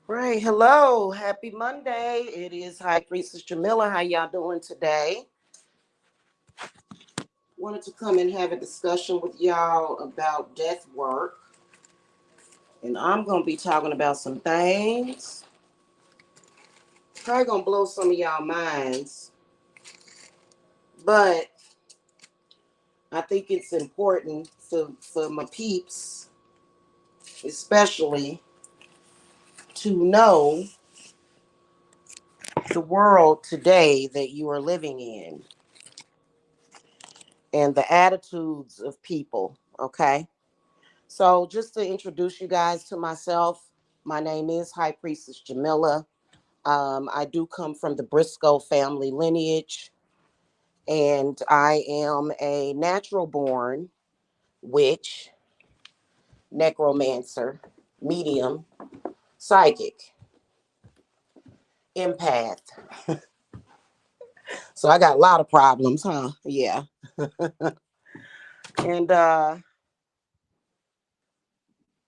Right. Hello. Happy Monday. It is High Priestess Jamila. How y'all doing today? Wanted to come and have a discussion with y'all about death work. And I'm going to be talking about some things. Probably going to blow some of y'all minds. But I think it's important for my peeps, especially, to know the world today that you are living in and the attitudes of people. Okay. So, just to introduce you guys to myself, my name is High Priestess Jamila. I do come from the Briscoe family lineage, and I am a natural born witch, necromancer, medium, psychic, empath. So, I got a lot of problems, huh? Yeah. And the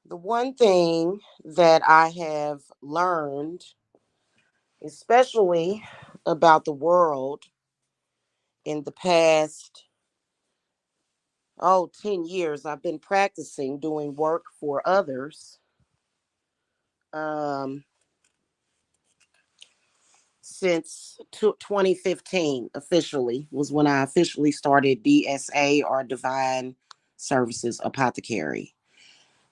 one thing that I have learned, especially about the world in the past 10 years, I've been practicing doing work for others. um since 2015 officially was when I officially started DSA, or Divine Services Apothecary.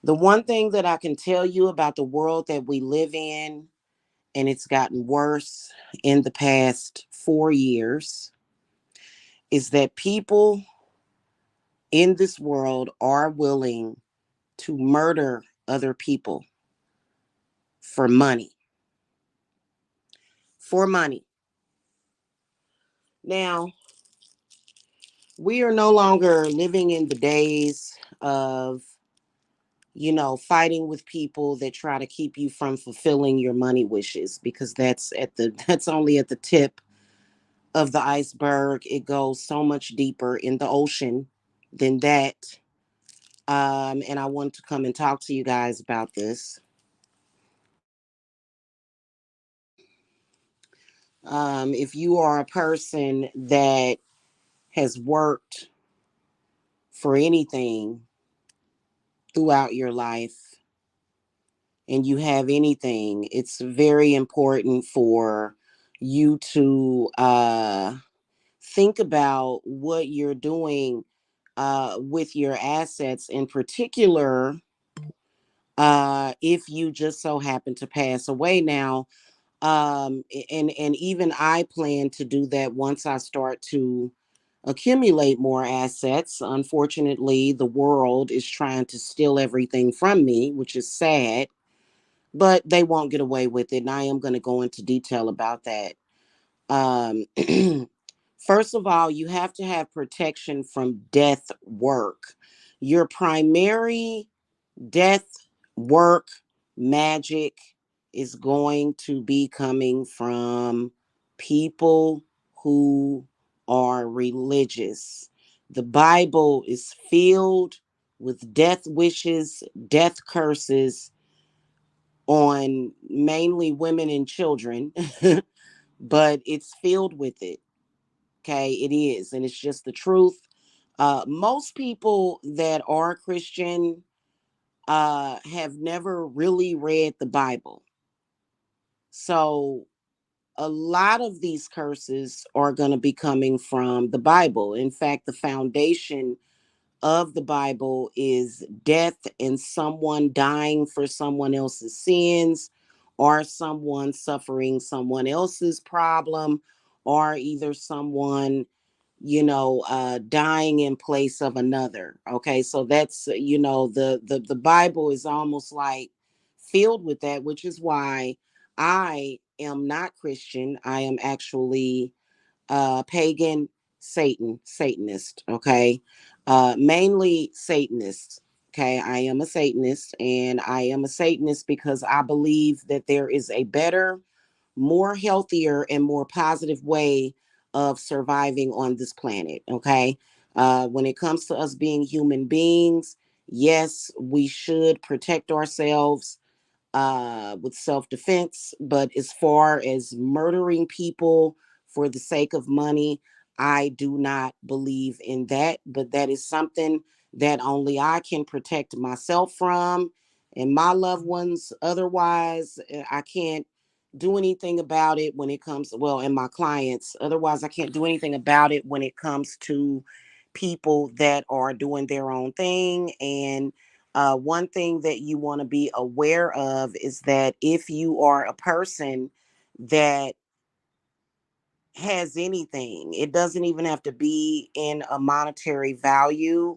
The one thing that I can tell you about the world that we live in, and it's gotten worse in the past 4 years, is that people in this world are willing to murder other people for money. For money. Now, we are no longer living in the days of, fighting with people that try to keep you from fulfilling your money wishes, because that's only at the tip of the iceberg. It goes so much deeper in the ocean than that. And I want to come and talk to you guys about this. If you are a person that has worked for anything throughout your life, and you have anything, it's very important for you to think about what you're doing with your assets, in particular, if you just so happen to pass away. Now, and even I plan to do that once I start to accumulate more assets. Unfortunately, the world is trying to steal everything from me, which is sad, but they won't get away with it. And I am going to go into detail about that. Um, First of all, you have to have protection from death work. Your primary death work magic is going to be coming from people who are religious. The Bible is filled with death wishes, death curses on mainly women and children, but it's filled with it. Okay, it is. And it's just the truth. Most people that are Christian have never really read the Bible. So a lot of these curses are going to be coming from the Bible. In fact, the foundation of the Bible is death and someone dying for someone else's sins, or someone suffering someone else's problem, or either someone, dying in place of another. Okay, so that's, the Bible is almost like filled with that, which is why I am not Christian. I am actually pagan, Satanist. Okay, mainly Satanists. Okay, I am a Satanist, and I am a Satanist because I believe that there is a better, more healthier, and more positive way of surviving on this planet. Okay, when it comes to us being human beings, yes, we should protect ourselves. with self-defense. But as far as murdering people for the sake of money, I do not believe in that. But that is something that only I can protect myself from and my loved ones. Otherwise, I can't do anything about it when it comes, well, and my clients. Otherwise, I can't do anything about it when it comes to people that are doing their own thing. And one thing that you want to be aware of is that if you are a person that has anything, it doesn't even have to be in a monetary value.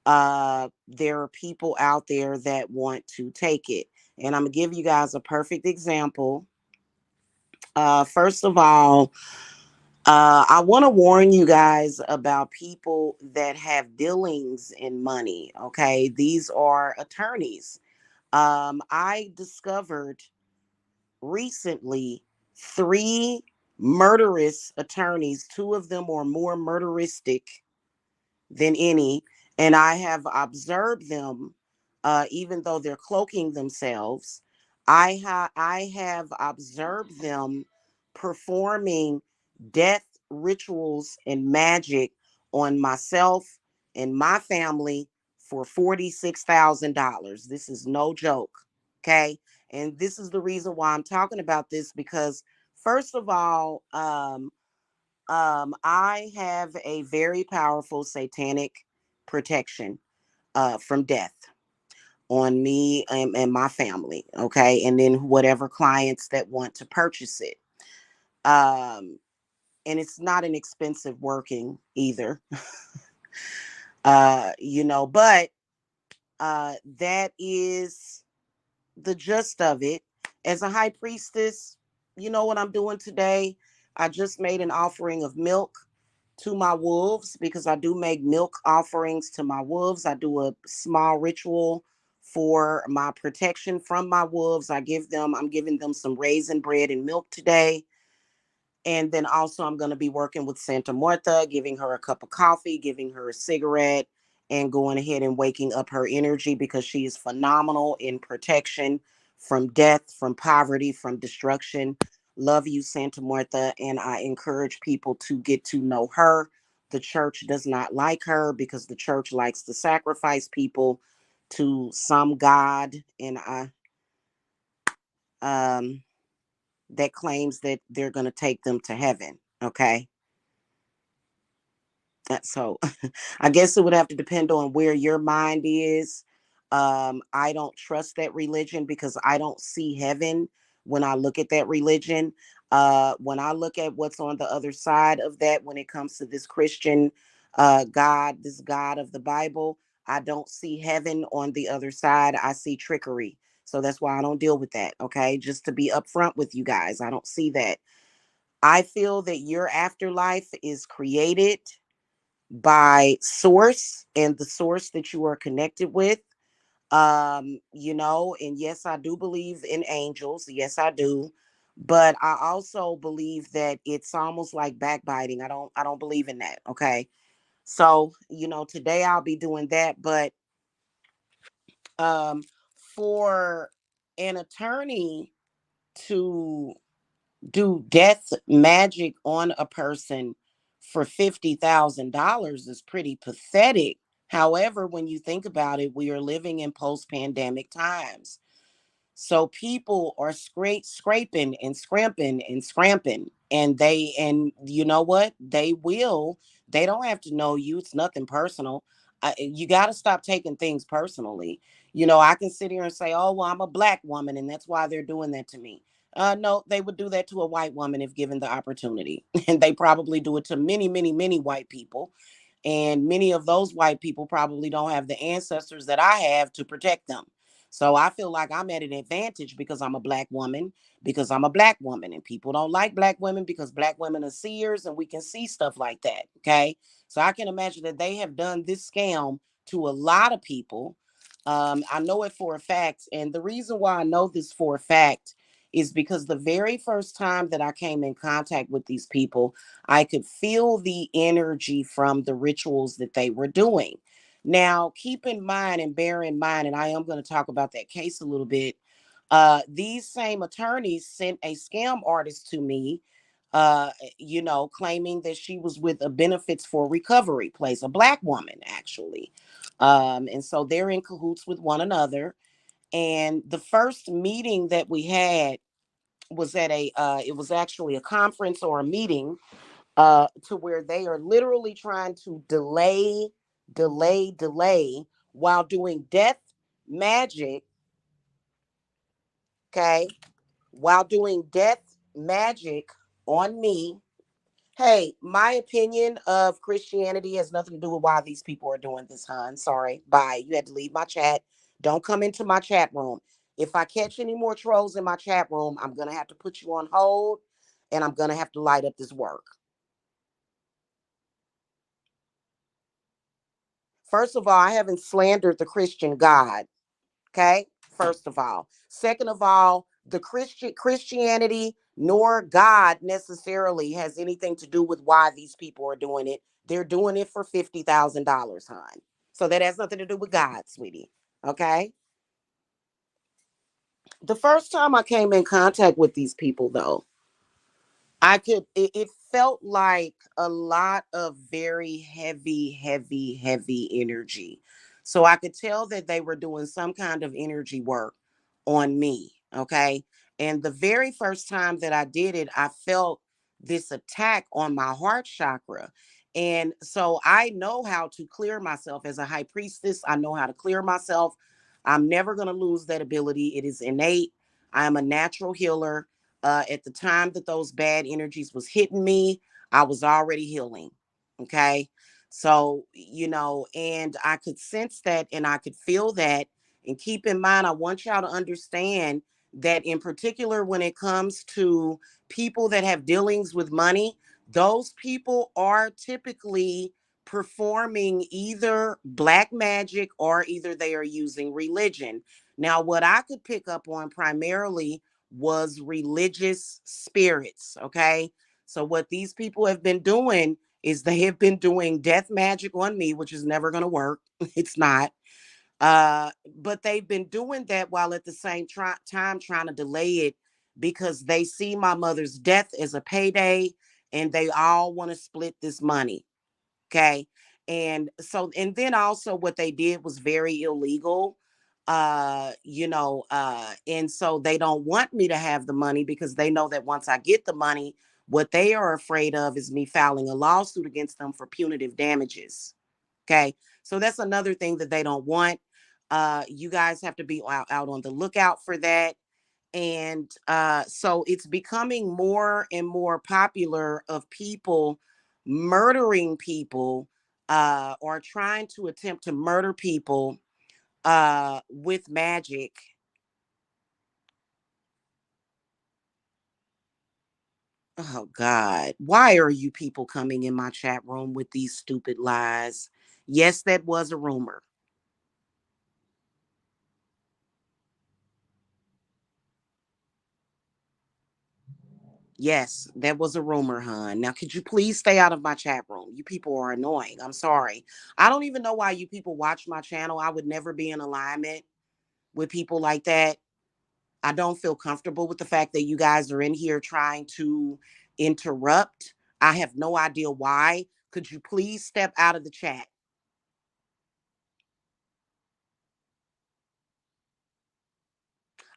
There are people out there that want to take it. And I'm going to give you guys a perfect example. First of all, I want to warn you guys about people that have dealings in money. Okay. These are attorneys. I discovered recently three murderous attorneys. Two of them are more murderistic than any. And I have observed them, even though they're cloaking themselves. I have observed them performing death rituals and magic on myself and my family for $46,000. This is no joke. Okay. And this is the reason why I'm talking about this, because first of all, I have a very powerful satanic protection from death on me and my family. Okay. And then whatever clients that want to purchase it. Um, and it's not an expensive working either. But that is the gist of it. As a high priestess, you know what I'm doing today? I just made an offering of milk to my wolves, because I do make milk offerings to my wolves. I do a small ritual for my protection from my wolves. I'm giving them some raisin bread and milk today. And then also, I'm going to be working with Santa Marta, giving her a cup of coffee, giving her a cigarette, and going ahead and waking up her energy, because she is phenomenal in protection from death, from poverty, from destruction. Love you, Santa Marta. And I encourage people to get to know her. The church does not like her because the church likes to sacrifice people to some God. And um, that claims that they're going to take them to heaven. Okay. So I guess it would have to depend on where your mind is. I don't trust that religion because I don't see heaven when I look at that religion. When I look at what's on the other side of that, when it comes to this Christian God, this God of the Bible, I don't see heaven on the other side. I see trickery. So that's why I don't deal with that. Okay. Just to be upfront with you guys, I don't see that. I feel that your afterlife is created by source and the source that you are connected with. And yes, I do believe in angels. Yes, I do. But I also believe that it's almost like backbiting. I don't believe in that. Okay. So, today I'll be doing that. But um for an attorney to do death magic on a person for $50,000 is pretty pathetic. However, when you think about it, we are living in post-pandemic times. So people are scraping and scramping and scramping. And you know what? They don't have to know you. It's nothing personal. You got to stop taking things personally. I can sit here and say, oh, well, I'm a black woman and that's why they're doing that to me. No, they would do that to a white woman if given the opportunity. And they probably do it to many, many, many white people. And many of those white people probably don't have the ancestors that I have to protect them. So I feel like I'm at an advantage because I'm a black woman, and people don't like black women because black women are seers and we can see stuff like that. Okay. So I can imagine that they have done this scam to a lot of people. I know it for a fact. And the reason why I know this for a fact is because the very first time that I came in contact with these people, I could feel the energy from the rituals that they were doing. Now, keep in mind and bear in mind, and I am going to talk about that case a little bit. These same attorneys sent a scam artist to me, uh, claiming that she was with a benefits for recovery place, a black woman actually. And so they're in cahoots with one another. And the first meeting that we had was at it was actually a conference or a meeting, to where they are literally trying to delay while doing death magic, okay? While doing death magic on me. Hey, my opinion of Christianity has nothing to do with why these people are doing this, hon. Sorry. Bye. You had to leave my chat. Don't come into my chat room. If I catch any more trolls in my chat room, I'm going to have to put you on hold and I'm going to have to light up this work. First of all, I haven't slandered the Christian God. Okay. First of all. Second of all, the Christianity nor God necessarily has anything to do with why these people are doing it. They're doing it for $50,000, hon. So that has nothing to do with God, sweetie. Okay. The first time I came in contact with these people, though, it felt like a lot of very heavy energy. So I could tell that they were doing some kind of energy work on me. Okay. And the very first time that I did it, I felt this attack on my heart chakra. And so I know how to clear myself as a high priestess. I know how to clear myself. I'm never going to lose that ability. It is innate. I am a natural healer. At the time that those bad energies was hitting me, I was already healing. Okay. So, and I could sense that and I could feel that. And keep in mind, I want y'all to understand that in particular, when it comes to people that have dealings with money, those people are typically performing either black magic or either they are using religion. Now, what I could pick up on primarily was religious spirits. Okay. So, what these people have been doing is they have been doing death magic on me, which is never going to work. It's not. But they've been doing that while at the same time trying to delay it because they see my mother's death as a payday and they all want to split this money. Okay. And so, and then also what they did was very illegal. And so they don't want me to have the money because they know that once I get the money, what they are afraid of is me filing a lawsuit against them for punitive damages. Okay. So that's another thing that they don't want. You guys have to be out on the lookout for that. And so it's becoming more and more popular of people murdering people, or trying to attempt to murder people with magic. Oh God, why are you people coming in my chat room with these stupid lies? Yes, that was a rumor. Yes, that was a rumor, hon. Now, could you please stay out of my chat room? You people are annoying. I'm sorry. I don't even know why you people watch my channel. I would never be in alignment with people like that. I don't feel comfortable with the fact that you guys are in here trying to interrupt. I have no idea why. Could you please step out of the chat?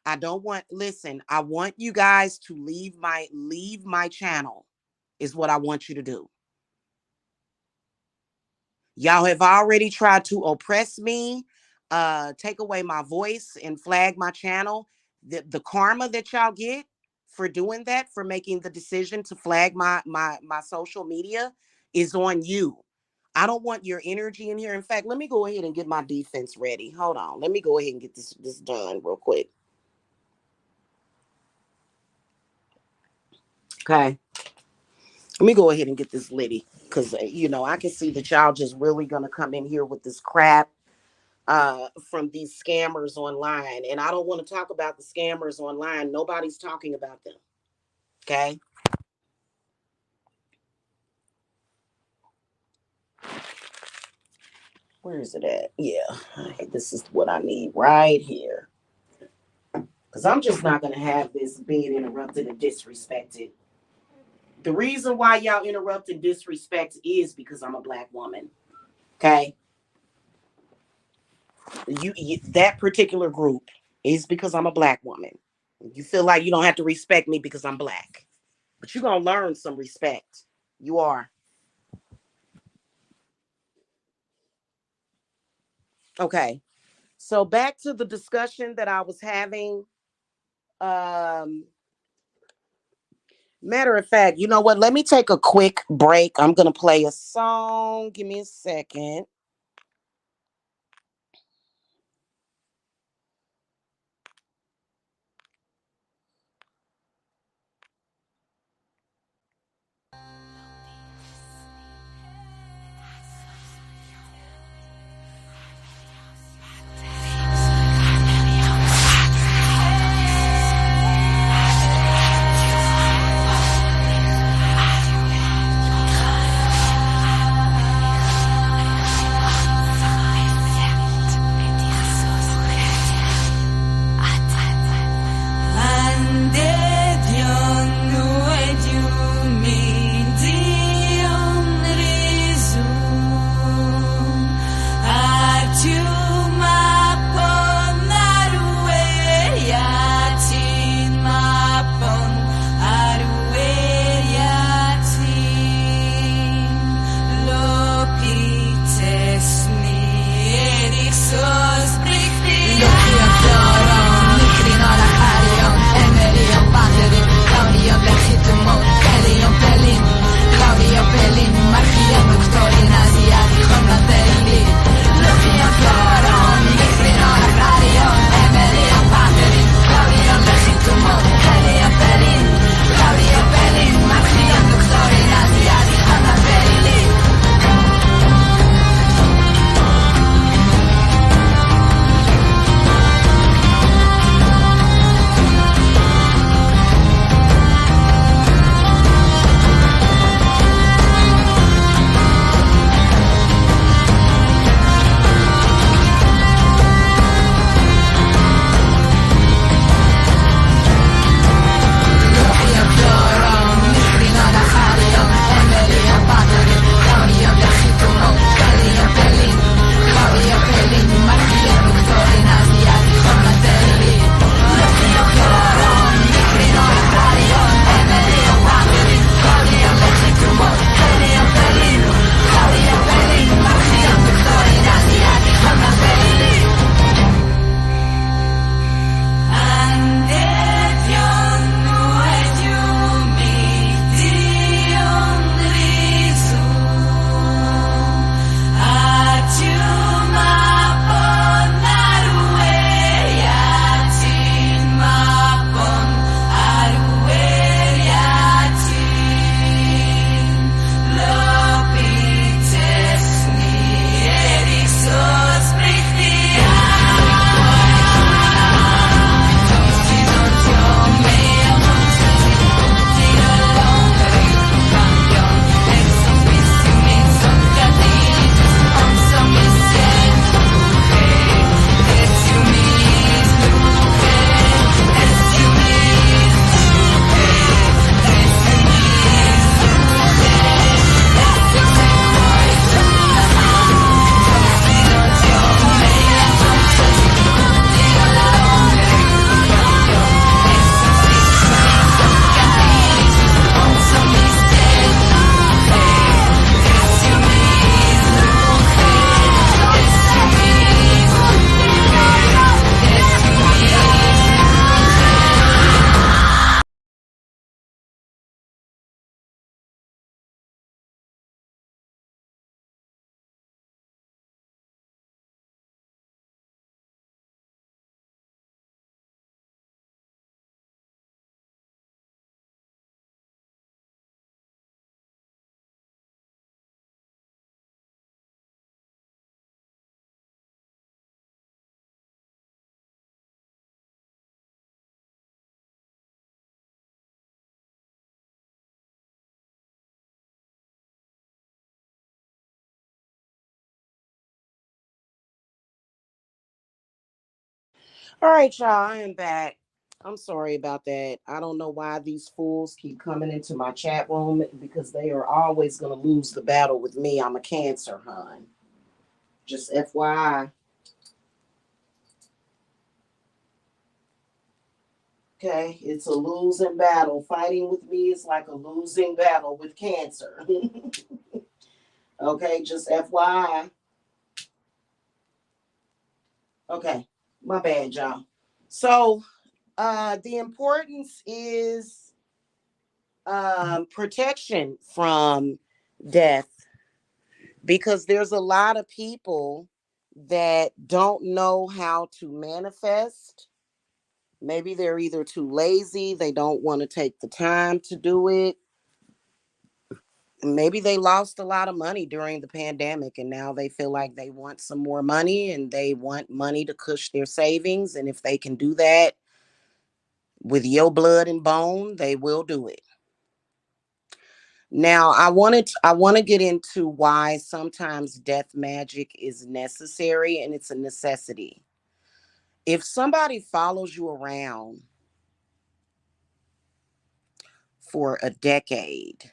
I don't want, listen, I want you guys to leave my channel is what I want you to do. Y'all have already tried to oppress me, take away my voice and flag my channel. The karma that y'all get for doing that, for making the decision to flag my social media is on you. I don't want your energy in here. In fact, let me go ahead and get my defense ready. Hold on. Let me go ahead and get this done real quick. Okay. Let me go ahead and get this litty because I can see that y'all just really gonna come in here with this crap from these scammers online. And I don't want to talk about the scammers online. Nobody's talking about them. Okay. Where is it at? Yeah. This is what I need right here. Because I'm just not going to have this being interrupted and disrespected. The reason why y'all interrupt and disrespect is because I'm a black woman. Okay? You that particular group is because I'm a black woman. You feel like you don't have to respect me because I'm black. But you're going to learn some respect. You are. Okay. So back to the discussion that I was having. Um, Matter of fact, you know what? Let me take a quick break. I'm going to play a song. Give me a second. All right, y'all. I am back. I'm sorry about that. I don't know why these fools keep coming into my chat room because they are always going to lose the battle with me. I'm a Cancer, hon. Just FYI. Okay, it's a losing battle. Fighting with me is like a losing battle with Cancer. Okay, just FYI. Okay, my bad, y'all. So, the importance is protection from death, because there's a lot of people that don't know how to manifest. Maybe they're either too lazy, they don't want to take the time to do it. Maybe they lost a lot of money during the pandemic and now they feel like they want some more money and they want money to cush their savings. And if they can do that with your blood and bone, they will do it. Now, I want to get into why sometimes death magic is necessary, and it's a necessity. If somebody follows you around for a decade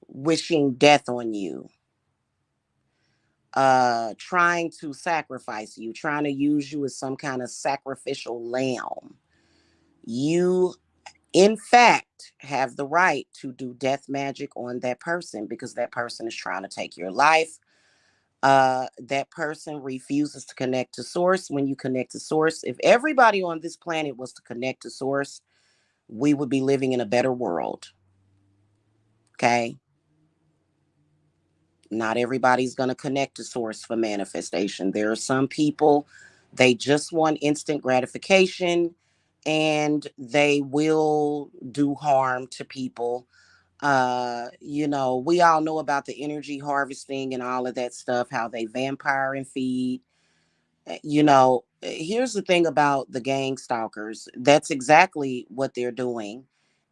wishing death on you, trying to sacrifice you, trying to use you as some kind of sacrificial lamb, you in fact have the right to do death magic on that person because that person is trying to take your life. That person refuses to connect to source. When you connect to source, if everybody on this planet was to connect to source, we would be living in a better world. Okay, not everybody's going to connect to source for manifestation. There are some people, they just want instant gratification and they will do harm to people. We all know about the energy harvesting and all of that stuff, how they vampire and feed. Here's the thing about the gang stalkers. That's exactly what they're doing.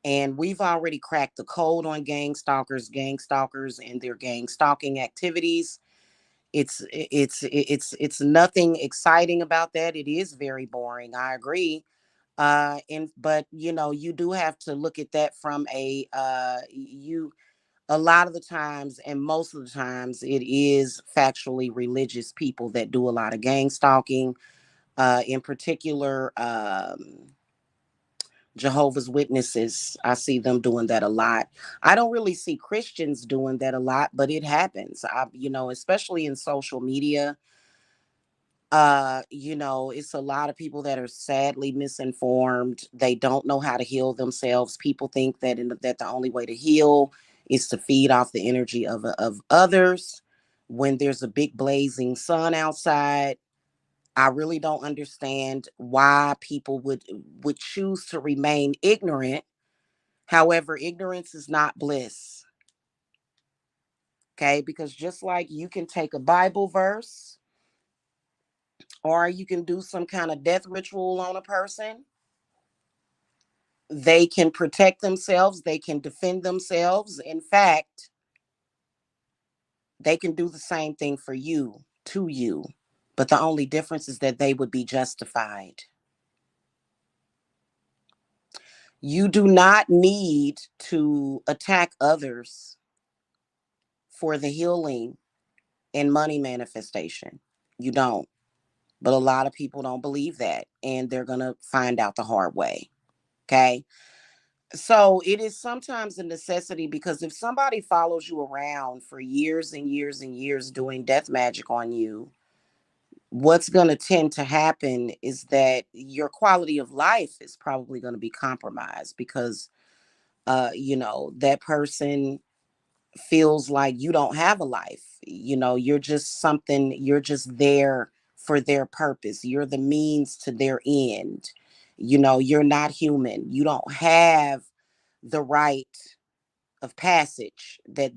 And we've already cracked the code on gang stalkers and their gang stalking activities. It's nothing exciting about that. It is very boring. I agree. And but you do have to look at that from you a lot of the times, and most of the times it is factually religious people that do a lot of gang stalking. In particular, Jehovah's Witnesses, I see them doing that a lot. I don't really see Christians doing that a lot, but it happens. Especially in social media. It's a lot of people that are sadly misinformed. They don't know how to heal themselves. People think that the only way to heal is to feed off the energy of others. When there's a big blazing sun outside, I really don't understand why people would choose to remain ignorant. However, ignorance is not bliss. Okay, because just like you can take a Bible verse or you can do some kind of death ritual on a person, they can protect themselves, they can defend themselves. In fact, they can do the same thing for you, to you. But the only difference is that they would be justified. You do not need to attack others for the healing and money manifestation. You don't. But a lot of people don't believe that, and they're going to find out the hard way. Okay. So it is sometimes a necessity, because if somebody follows you around for years and years and years doing death magic on you, what's going to tend to happen is that your quality of life is probably going to be compromised, because that person feels like you don't have a life. You're just something, you're just there for their purpose. You're the means to their end. You're not human. You don't have the right of passage that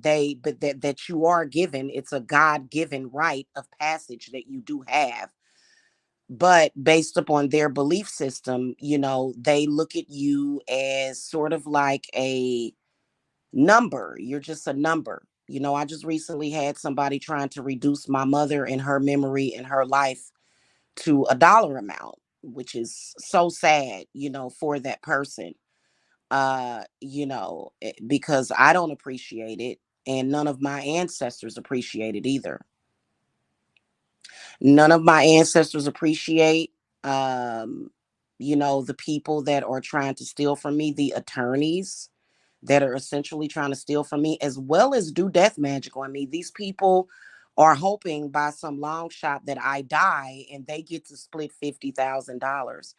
you are given. It's a God-given right of passage that you do have. But based upon their belief system, they look at you as sort of like a number. You're just a number. I just recently had somebody trying to reduce my mother and her memory and her life to a dollar amount. which is so sad, for that person. Because I don't appreciate it, and none of my ancestors appreciate it either. None of my ancestors appreciate, um, the people that are trying to steal from me, the attorneys that are essentially trying to steal from me, as well as do death magic on me. These people are hoping by some long shot that I die and they get to split $50,000.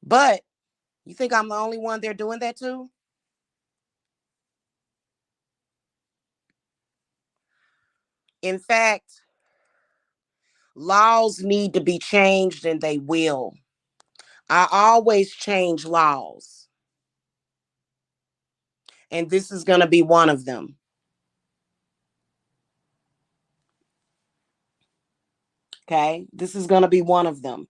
But you think I'm the only one they're doing that to? In fact, laws need to be changed and they will. I always change laws, and this is going to be one of them. Okay? This is going to be one of them.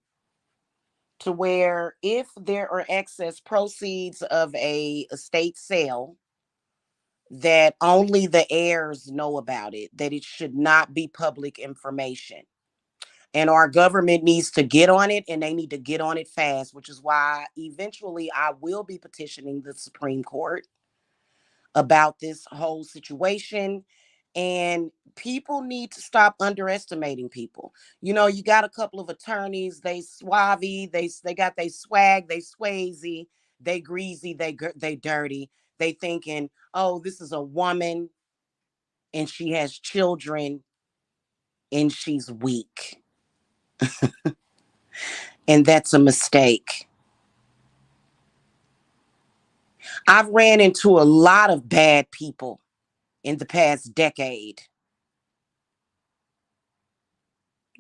To where if there are excess proceeds of a estate sale, that only the heirs know about it, that it should not be public information. And our government needs to get on it, and they need to get on it fast, which is why eventually I will be petitioning the Supreme Court about this whole situation. And people need to stop underestimating people. You got a couple of attorneys, they suave, they got they swag, they swazy, they greasy, they dirty. They thinking, oh, this is a woman and she has children and she's weak. And that's a mistake. I've ran into a lot of bad people in the past decade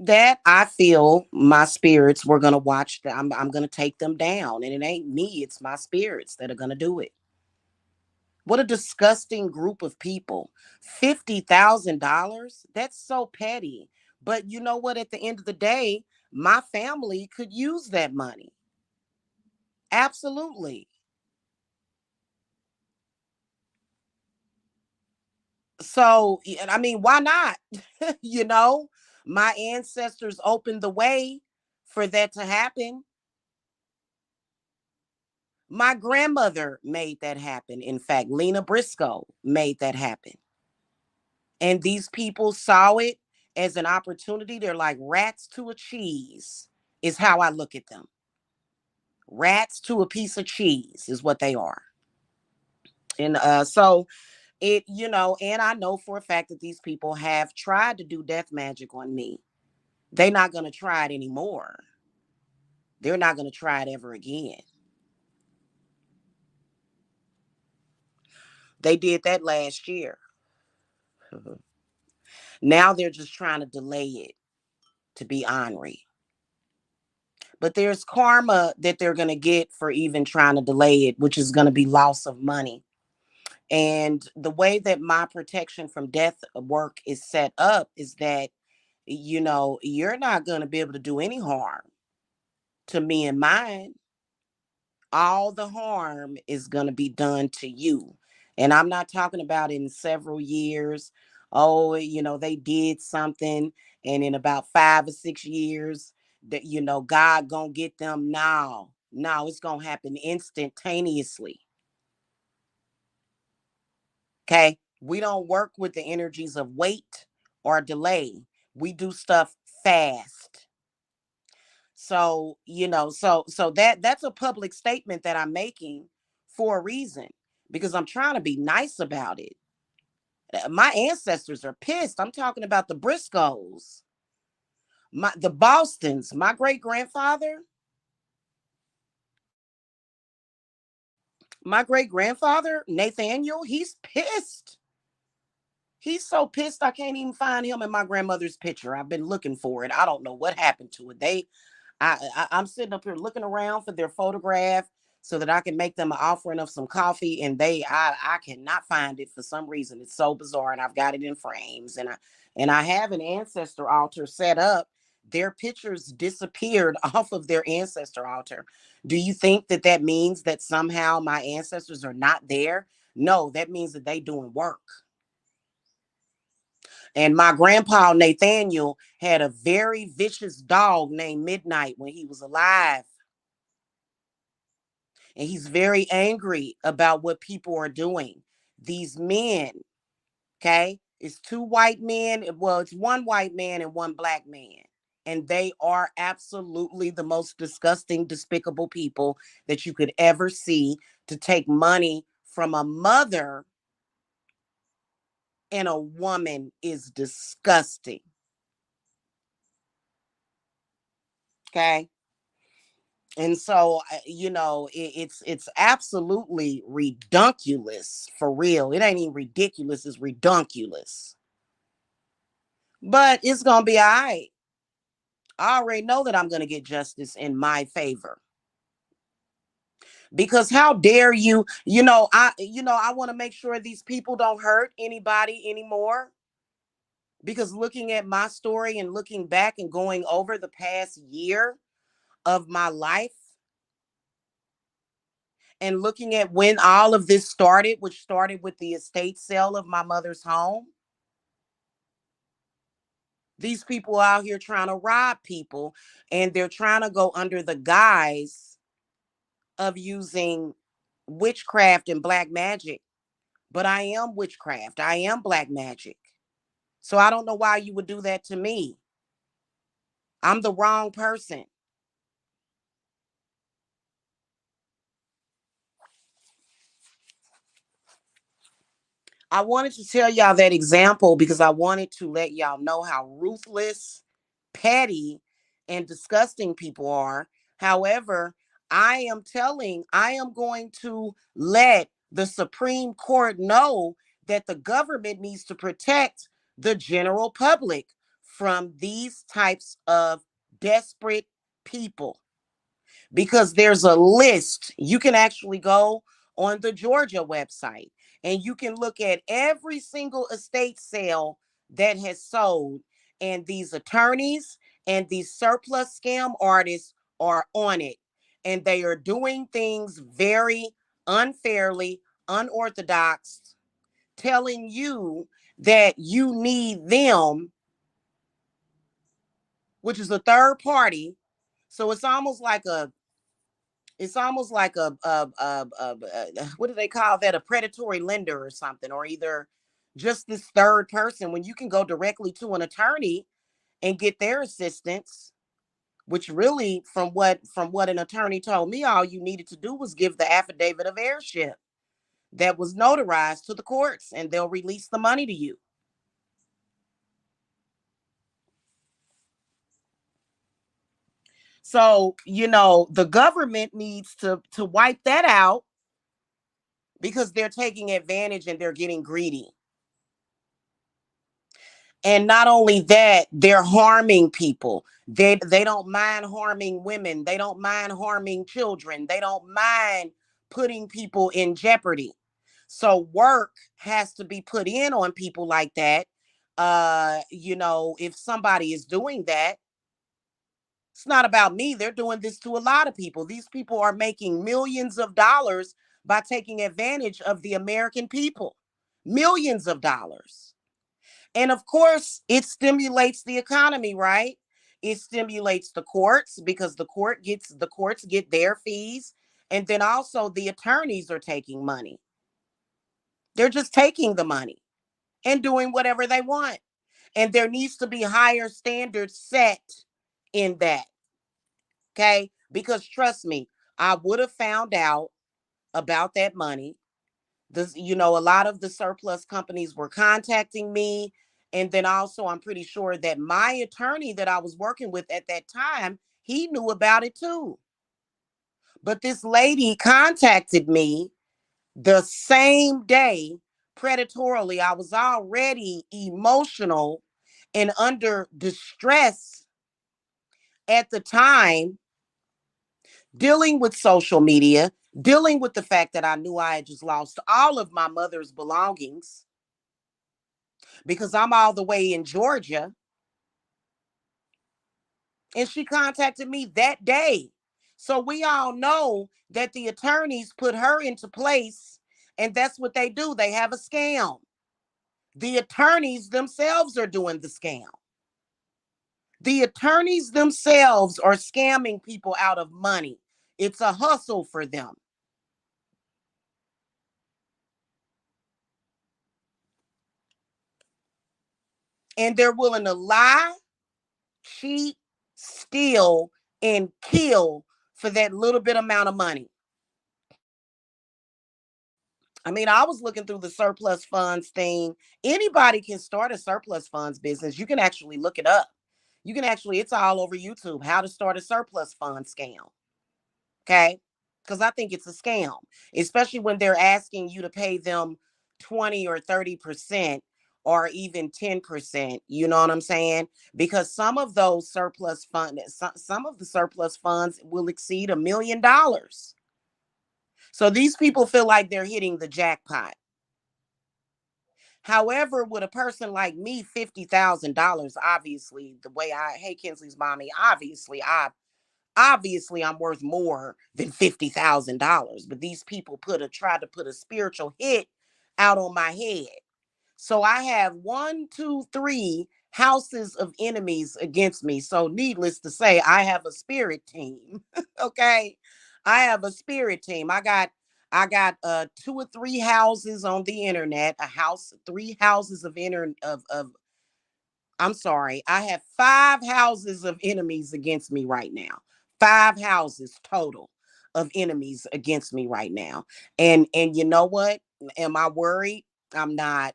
that I feel my spirits were gonna watch. I'm gonna take them down, and it ain't me; it's my spirits that are gonna do it. What a disgusting group of people! $50,000. That's so petty. But you know what? At the end of the day, my family could use that money. Absolutely. So, I mean, why not? you know, my ancestors opened the way for that to happen. My grandmother made that happen. In fact, Lena Briscoe made that happen. And these people saw it as an opportunity. They're like rats to a cheese, is how I look at them. Rats to a piece of cheese is what they are. And so and I know for a fact that these people have tried to do death magic on me. They're not going to try it anymore. They're not going to try it ever again. They did that last year. Now they're just trying to delay it to be ornery. But there's karma that they're going to get for even trying to delay it, which is going to be loss of money. And the way that my protection from death work is set up is that, you're not going to be able to do any harm to me and mine. All the harm is going to be done to you. And I'm not talking about in several years. Oh, they did something, and in about 5 or 6 years, that God gonna get them now. No, it's gonna happen instantaneously. Okay. We don't work with the energies of wait or delay. We do stuff fast. So, that's a public statement that I'm making for a reason, because I'm trying to be nice about it. My ancestors are pissed. I'm talking about the Briscoes, the Bostons. My great grandfather, Nathaniel, he's pissed. He's so pissed I can't even find him in my grandmother's picture. I've been looking for it. I don't know what happened to it. I'm sitting up here looking around for their photograph so that I can make them an offering of some coffee, and I cannot find it for some reason. It's so bizarre, and I've got it in frames, and I have an ancestor altar set up. Their pictures disappeared off of their ancestor altar. Do you think that that means that somehow my ancestors are not there? No, that means that they doing work. And my grandpa Nathaniel had a very vicious dog named Midnight when he was alive. And he's very angry about what people are doing. These men, okay? It's two white men. Well, it's one white man and one black man. And they are absolutely the most disgusting, despicable people that you could ever see, to take money from a mother and a woman is disgusting. Okay. And so, it's absolutely redunculous, for real. It ain't even ridiculous, it's redunculous. But it's gonna be all right. I already know that I'm gonna get justice in my favor. Because how dare you? I want to make sure these people don't hurt anybody anymore. Because looking at my story and looking back and going over the past year of my life, and looking at when all of this started, which started with the estate sale of my mother's home, these people out here trying to rob people, and they're trying to go under the guise of using witchcraft and black magic. But I am witchcraft, I am black magic. So I don't know why you would do that to me. I'm the wrong person. I wanted to tell y'all that example because I wanted to let y'all know how ruthless, petty, and disgusting people are. However, I am going to let the Supreme Court know that the government needs to protect the general public from these types of desperate people, because there's a list. You can actually go on the Georgia website and you can look at every single estate sale that has sold. And these attorneys and these surplus scam artists are on it. And they are doing things very unfairly, unorthodox, telling you that you need them, which is a third party. So it's almost like what do they call that, a predatory lender or something, or either just this third person, when you can go directly to an attorney and get their assistance, which really, from what an attorney told me, all you needed to do was give the affidavit of heirship that was notarized to the courts, and they'll release the money to you. So the government needs to wipe that out, because they're taking advantage and they're getting greedy. And not only that, they're harming people. They don't mind harming women. They don't mind harming children. They don't mind putting people in jeopardy. So work has to be put in on people like that. If somebody is doing that, it's not about me. They're doing this to a lot of people. These people are making millions of dollars by taking advantage of the American people. Millions of dollars. And of course, it stimulates the economy, right? It stimulates the courts, because the courts get their fees. And then also the attorneys are taking money. They're just taking the money and doing whatever they want. And there needs to be higher standards set in that. Okay? Because trust me, I would have found out about that money. A lot of the surplus companies were contacting me. And then also, I'm pretty sure that my attorney that I was working with at that time, he knew about it too. But this lady contacted me the same day predatorily. I was already emotional and under distress at the time, dealing with social media, dealing with the fact that I knew I had just lost all of my mother's belongings, because I'm all the way in Georgia. And she contacted me that day. So we all know that the attorneys put her into place, and that's what they do. They have a scam. The attorneys themselves are doing the scam. The attorneys themselves are scamming people out of money. It's a hustle for them. And they're willing to lie, cheat, steal, and kill for that little bit amount of money. I mean, I was looking through the surplus funds thing. Anybody can start a surplus funds business. You can actually look it up. You can actually, it's all over YouTube, how to start a surplus fund scam. Okay. Because I think it's a scam, especially when they're asking you to pay them 20 or 30% or even 10%. You know what I'm saying? Because some of those surplus funds, some of the surplus funds will exceed $1 million. So these people feel like they're hitting the jackpot. However, with a person like me, $50,000, obviously, the way hey, Kinsley's mommy, obviously I'm worth more than $50,000. But these people tried to put a spiritual hit out on my head. So I have one, two, three houses of enemies against me. So needless to say, I have a spirit team. Okay. I have a spirit team. I got two or three houses on the internet, three houses of I'm sorry. I have five houses of enemies against me right now. Five houses total of enemies against me right now. And you know what? Am I worried? I'm not.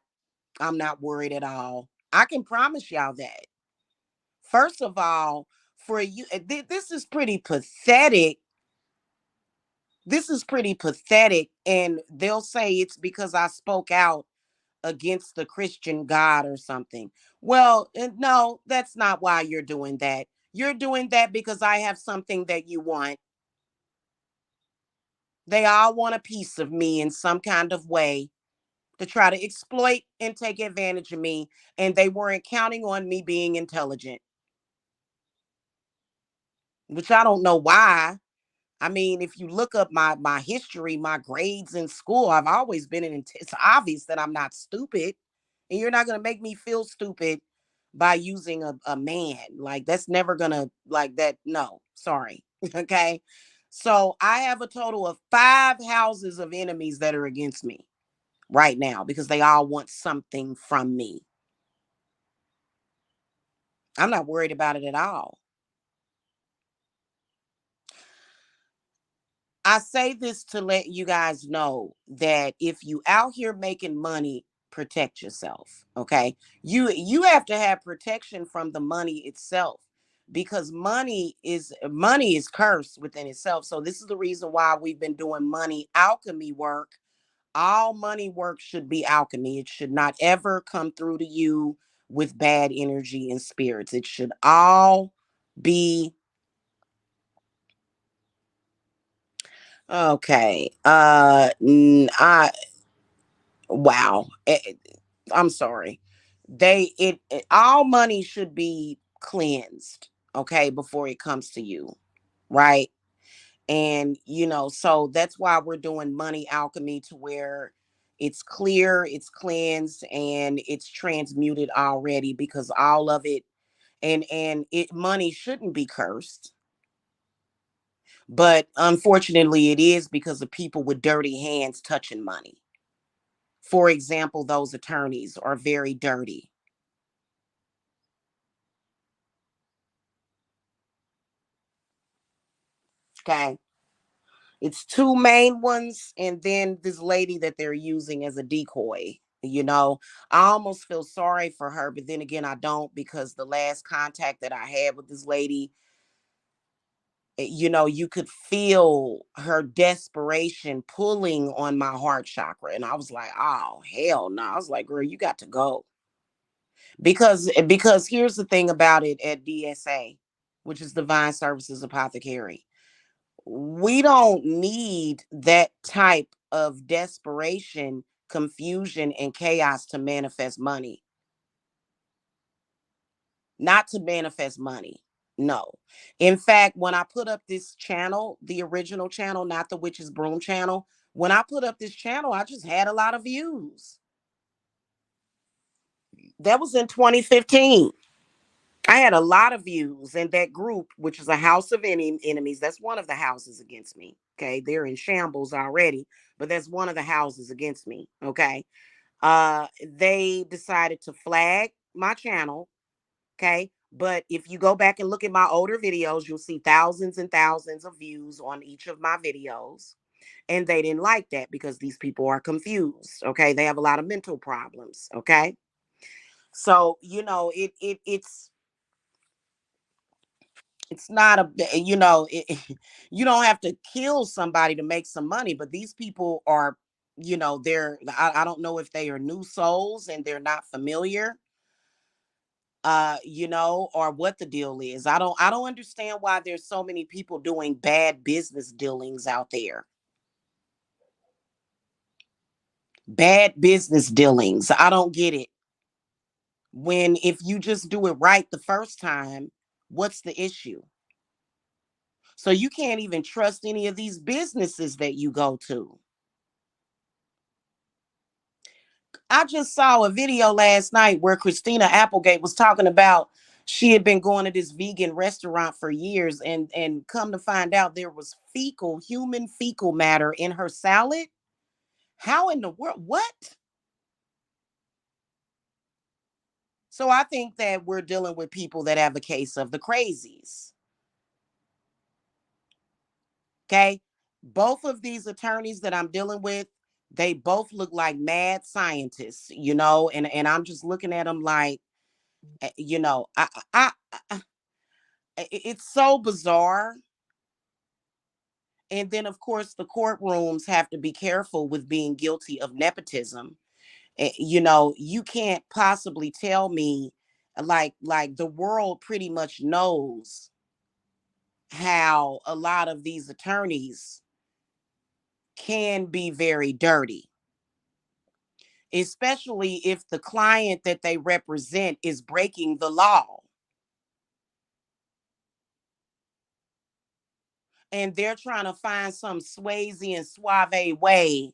I'm not worried at all. I can promise y'all that. First of all, for you, this is pretty pathetic. This is pretty pathetic. And they'll say it's because I spoke out against the Christian God or something. Well, no, that's not why you're doing that. You're doing that because I have something that you want. They all want a piece of me in some kind of way to try to exploit and take advantage of me. And they weren't counting on me being intelligent, which I don't know why. I mean, if you look up my history, my grades in school, I've always been it's obvious that I'm not stupid. And you're not gonna make me feel stupid by using a man. Like that's never gonna like that. No, sorry. Okay. So I have a total of five houses of enemies that are against me right now because they all want something from me. I'm not worried about it at all. I say this to let you guys know that if you out here making money, protect yourself. Okay. You have to have protection from the money itself because money is cursed within itself. So this is the reason why we've been doing money alchemy work. All money work should be alchemy. It should not ever come through to you with bad energy and spirits. It should all be okay. I wow. I'm sorry. All money should be cleansed, okay, before it comes to you, right? And so that's why we're doing money alchemy to where it's clear, it's cleansed, and it's transmuted already because all of it and it money shouldn't be cursed. But unfortunately it is because of people with dirty hands touching money. For example, those attorneys are very dirty. Okay. It's two main ones, and then this lady that they're using as a decoy. I almost feel sorry for her, but then again, I don't because the last contact that I had with this lady, you could feel her desperation pulling on my heart chakra. And I was like, oh, hell no. I was like, girl, you got to go. Because here's the thing about it at DSA, which is Divine Services Apothecary. We don't need that type of desperation, confusion, and chaos to manifest money. Not to manifest money. No. In fact, when I put up this channel, the original channel, not the Witch's Broom channel, when I put up this channel, I just had a lot of views. That was in 2015. I had a lot of views in that group, which is a house of enemies. That's one of the houses against me. Okay. They're in shambles already, but that's one of the houses against me. Okay. They decided to flag my channel. Okay. But if you go back and look at my older videos, you'll see thousands and thousands of views on each of my videos. And they didn't like that because these people are confused. Okay. They have a lot of mental problems. Okay. So, it's not a, you don't have to kill somebody to make some money, but these people are, I don't know if they are new souls and they're not familiar, or what the deal is. I don't understand why there's so many people doing bad business dealings out there. Bad business dealings. I don't get it. When if you just do it right the first time, what's the issue? So you can't even trust any of these businesses that you go to. I just saw a video last night where Christina Applegate was talking about she had been going to this vegan restaurant for years, and come to find out there was human fecal matter in her salad. How in the world? What? So I think that we're dealing with people that have a case of the crazies. Okay. Both of these attorneys that I'm dealing with, they both look like mad scientists, and I'm just looking at them like, eh, you know, I it's so bizarre. And then, of course, the courtrooms have to be careful with being guilty of nepotism. You can't possibly tell me, like the world pretty much knows how a lot of these attorneys can be very dirty, especially if the client that they represent is breaking the law and they're trying to find some Swayze and Suave way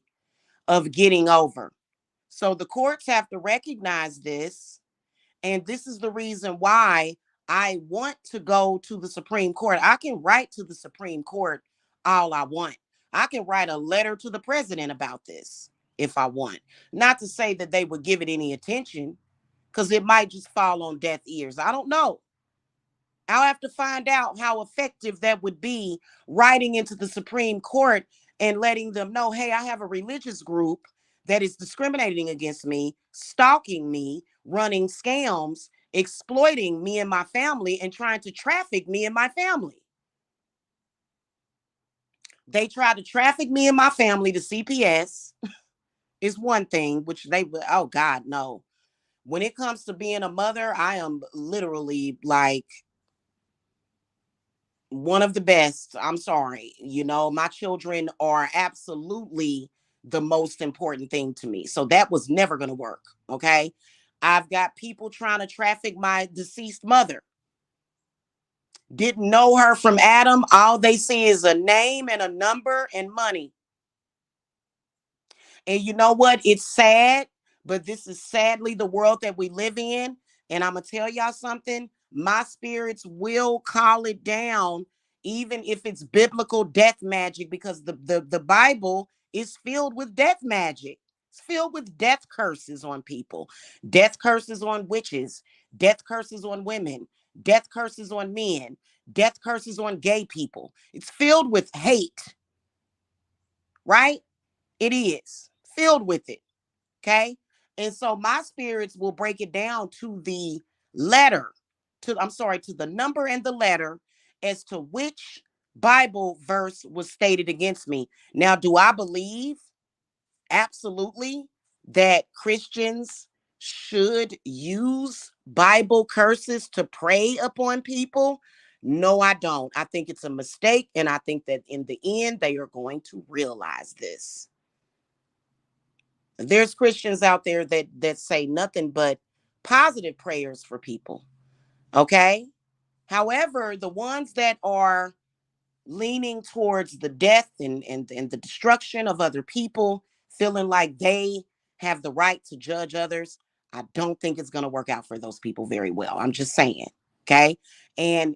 of getting over. So the courts have to recognize this. And this is the reason why I want to go to the Supreme Court. I can write to the Supreme Court all I want. I can write a letter to the president about this if I want. Not to say that they would give it any attention, because it might just fall on deaf ears. I don't know. I'll have to find out how effective that would be, writing into the Supreme Court and letting them know, hey, I have a religious group that is discriminating against me, stalking me, running scams, exploiting me and my family, and trying to traffic me and my family. They tried to traffic me and my family to CPS is one thing, which oh God, no. When it comes to being a mother, I am literally like one of the best. I'm sorry. My children are absolutely the most important thing to me. So that was never going to work. Okay. I've got people trying to traffic my deceased mother. Didn't know her from Adam. All they see is a name and a number and money. And you know what? It's sad, but this is sadly the world that we live in. And I'm going to tell y'all something. My spirits will call it down, even if it's biblical death magic, because the Bible is filled with death magic. It's filled with death curses on people, death curses on witches, death curses on women, death curses on men, death curses on gay people. It's filled with hate, right? It is filled with it. Okay. And so my spirits will break it down to the letter, to the number and the letter as to which Bible verse was stated against me. Now, do I believe absolutely that Christians should use Bible curses to prey upon people? No, I don't. I think it's a mistake. And I think that in the end, they are going to realize this. There's Christians out there that say nothing but positive prayers for people. Okay. However, the ones that are leaning towards the death and the destruction of other people, feeling like they have the right to judge others, I don't think it's going to work out for those people very well. I'm just saying. Okay. And,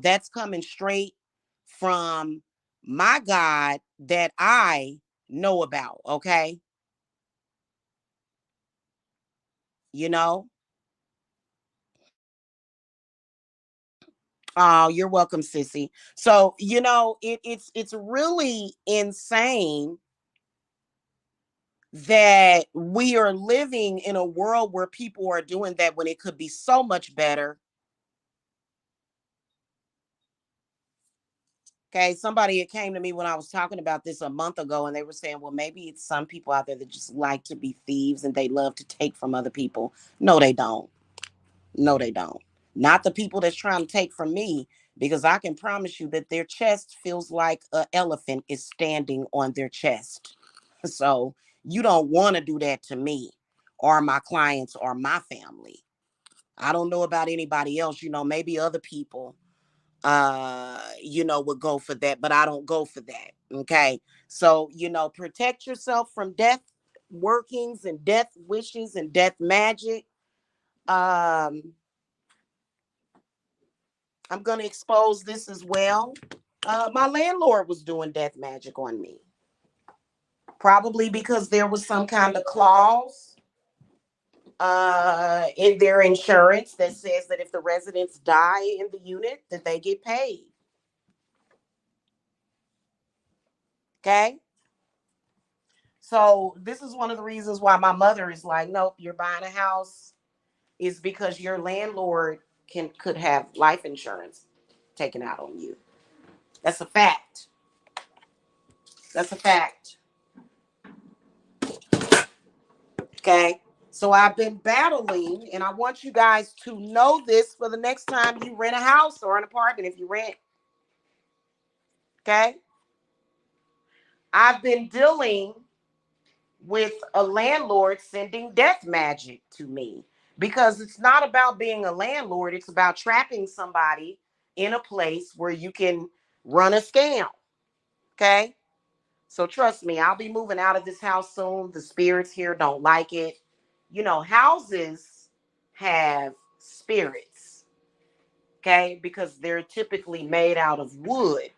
that's coming straight from my God that I know about. Okay. You know, Oh, you're welcome, sissy. So, it's really insane that we are living in a world where people are doing that when it could be so much better. Okay, somebody had came to me when I was talking about this a month ago, and they were saying, well, maybe it's some people out there that just like to be thieves and they love to take from other people. No, they don't. No, they don't. Not the people that's trying to take from me, because I can promise you that their chest feels like an elephant is standing on their chest. So you don't want to do that to me or my clients or my family. I don't know about anybody else, maybe other people would go for that, but I don't go for that. Okay. So, protect yourself from death workings and death wishes and death magic. Um, I'm going to expose this as well. My landlord was doing death magic on me, probably because there was some kind of clause in their insurance that says that if the residents die in the unit, that they get paid. Okay. So this is one of the reasons why my mother is like, nope, you're buying a house, is because your landlord could have life insurance taken out on you. That's a fact. That's a fact. Okay. So I've been battling, and I want you guys to know this for the next time you rent a house or an apartment if you rent. Okay. I've been dealing with a landlord sending death magic to me, because it's not about being a landlord, it's about trapping somebody in a place where you can run a scam. Okay. So trust me, I'll be moving out of this house soon. The spirits here don't like it. Houses have spirits, okay, because they're typically made out of wood.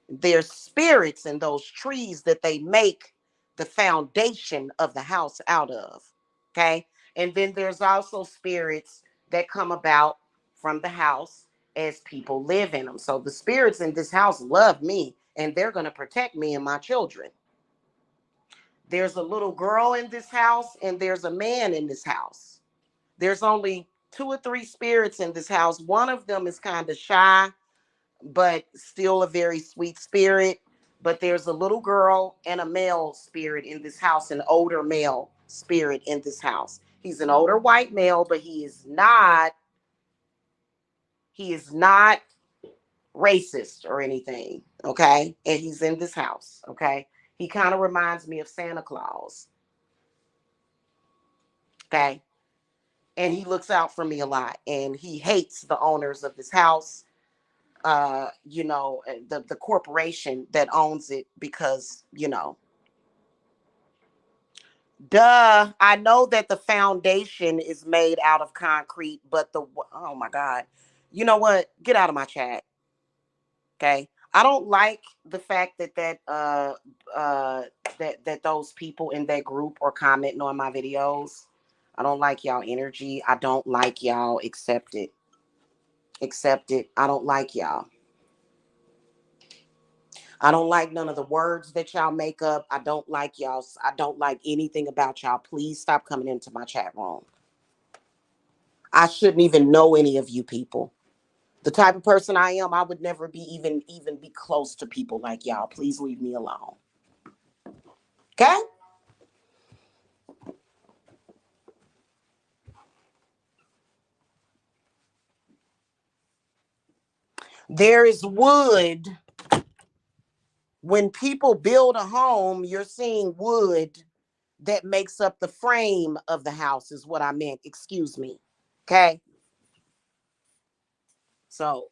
There's spirits in those trees that they make the foundation of the house out of, okay. And then there's also spirits that come about from the house as people live in them. So the spirits in this house love me, and they're going to protect me and my children. There's a little girl in this house, and there's a man in this house. There's only two or three spirits in this house. One of them is kind of shy, but still a very sweet spirit. But there's a little girl and a male spirit in this house, an older male spirit in this house. He's an older white male, but he is not racist or anything, okay? And he's in this house, okay? He kind of reminds me of Santa Claus, okay? And he looks out for me a lot, and he hates the owners of this house, the corporation that owns it, because duh, I know that the foundation is made out of concrete, but oh my god, you know what, get out of my chat. Okay. I don't like the fact uh that those people in that group are commenting on my videos. I don't like y'all energy. I don't like y'all. Accept it. Accept it. I don't like y'all. I don't like none of the words that y'all make up. I don't like y'all. I don't like anything about y'all. Please stop coming into my chat room. I shouldn't even know any of you people. The type of person I am, I would never be even be close to people like y'all. Please leave me alone. Okay? There is wood. When people build a home, you're seeing wood that makes up the frame of the house, is what I meant. Excuse me. Okay. So,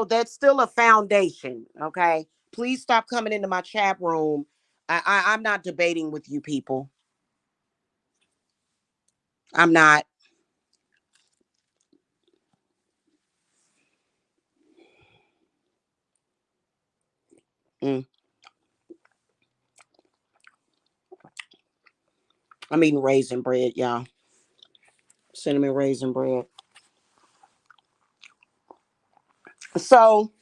that's still a foundation. Okay. Please stop coming into my chat room. I'm not debating with you people. I'm not. Mm, I'm eating raisin bread, y'all. Cinnamon raisin bread. So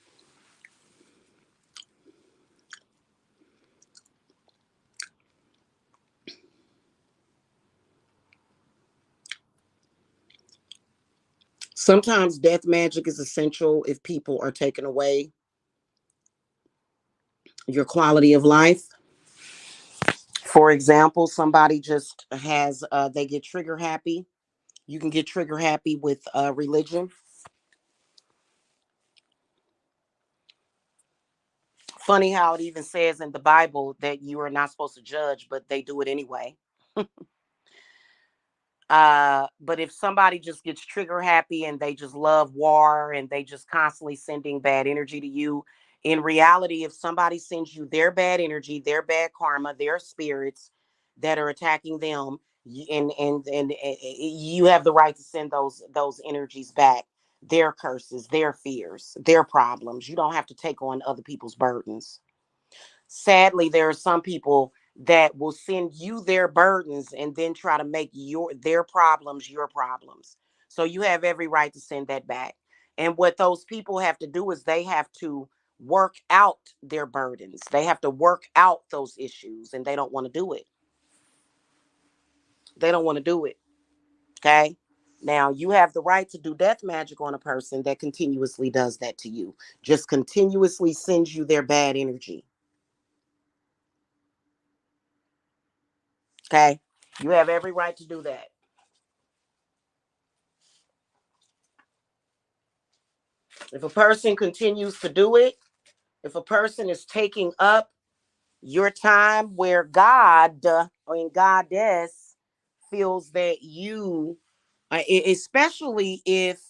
sometimes death magic is essential if people are taking away your quality of life. For example, somebody just has they get trigger happy. You can get trigger happy with religion. Funny how it even says in the Bible that you are not supposed to judge, but they do it anyway. But if somebody just gets trigger happy and they just love war and they just constantly sending bad energy to you, in reality, if somebody sends you their bad energy, their bad karma, their spirits that are attacking them, you have the right to send those energies back, their curses, their fears, their problems. You don't have to take on other people's burdens. Sadly, there are some people that will send you their burdens and then try to make their problems your problems. So you have every right to send that back. And what those people have to do is they have to work out their burdens. They have to work out those issues, and they don't want to do it. They don't want to do it. Okay. Now, you have the right to do death magic on a person that continuously does that to you, just continuously sends you their bad energy. Okay. You have every right to do that. If a person continues to do it, if a person is taking up your time where God or in Goddess feels that you, especially if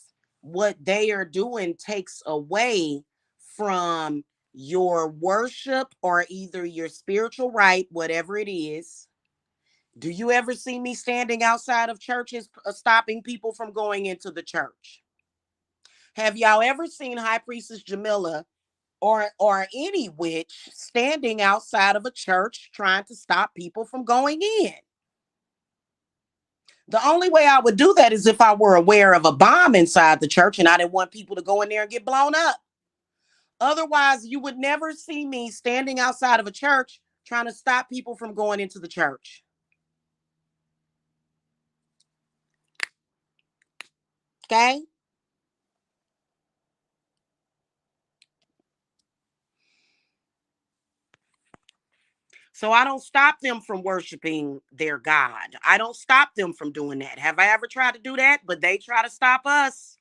what they are doing takes away from your worship or either your spiritual right, whatever it is. Do you ever see me standing outside of churches stopping people from going into the church? Have y'all ever seen High Priestess Jamila or any witch standing outside of a church trying to stop people from going in? The only way I would do that is if I were aware of a bomb inside the church and I didn't want people to go in there and get blown up. Otherwise, you would never see me standing outside of a church trying to stop people from going into the church. Okay? So I don't stop them from worshiping their God. I don't stop them from doing that. Have I ever tried to do that? But they try to stop us.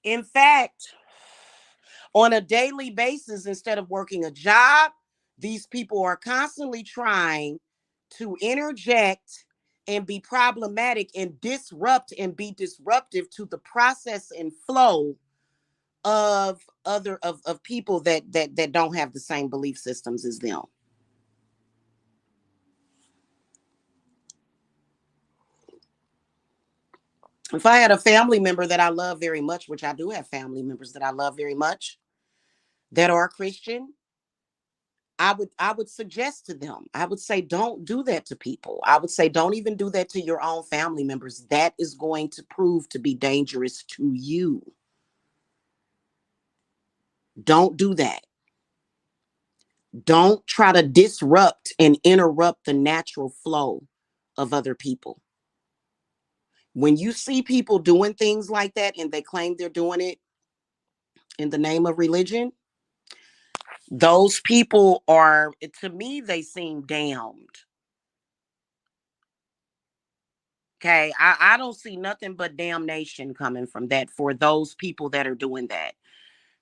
In fact, on a daily basis, instead of working a job, these people are constantly trying to interject and be problematic and disrupt and be disruptive to the process and flow of of people that don't have the same belief systems as them. If I had a family member that I love very much, which I do have family members that I love very much that are Christian, I would suggest to them. I would say don't do that to people. I would say don't even do that to your own family members. That is going to prove to be dangerous to you. Don't do that. Don't try to disrupt and interrupt the natural flow of other people. When you see people doing things like that and they claim they're doing it in the name of religion, those people are, to me, they seem damned. Okay. I don't see nothing but damnation coming from that for those people that are doing that.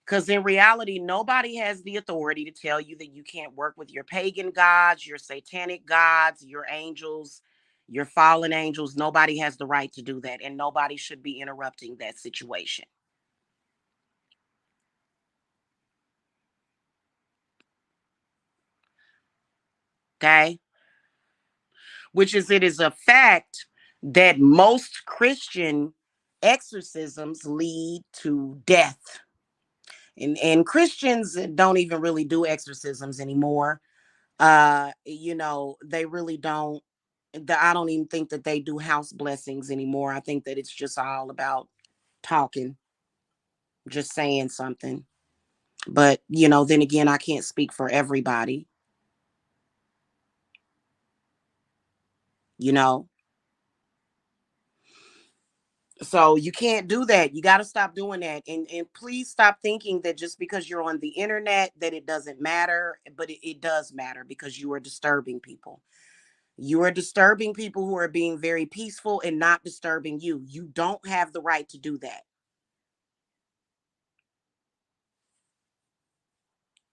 Because in reality, nobody has the authority to tell you that you can't work with your pagan gods, your satanic gods, your angels, your fallen angels. Nobody has the right to do that. And nobody should be interrupting that situation. Okay. Which is, it is a fact that most Christian exorcisms lead to death. And Christians don't even really do exorcisms anymore. They really don't. I don't even think that they do house blessings anymore. I think that it's just all about talking, just saying something. But, then again, I can't speak for everybody, you know? So you can't do that. You got to stop doing that. And please stop thinking that just because you're on the internet that it doesn't matter, but it does matter because you are disturbing people. You are disturbing people who are being very peaceful and not disturbing you. You don't have the right to do that.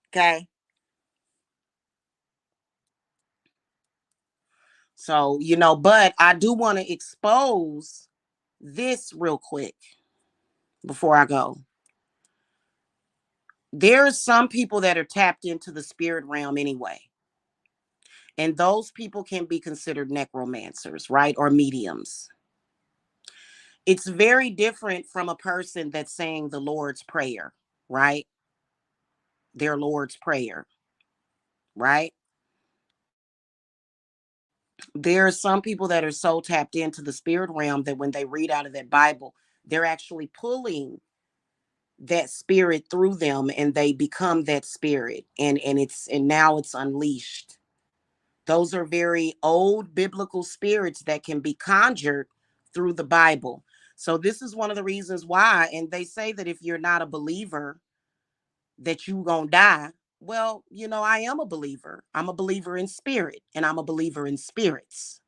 Okay? So, but I do want to expose this real quick before I go. There are some people that are tapped into the spirit realm anyway. And those people can be considered necromancers, right? Or mediums. It's very different from a person that's saying the Lord's Prayer, right? Their Lord's Prayer, right? There are some people that are so tapped into the spirit realm that when they read out of that Bible, they're actually pulling that spirit through them and they become that spirit and now it's unleashed. Those are very old biblical spirits that can be conjured through the Bible. So this is one of the reasons why, and they say that if you're not a believer that you gonna die. Well, I am a believer. I'm a believer in spirit and I'm a believer in spirits.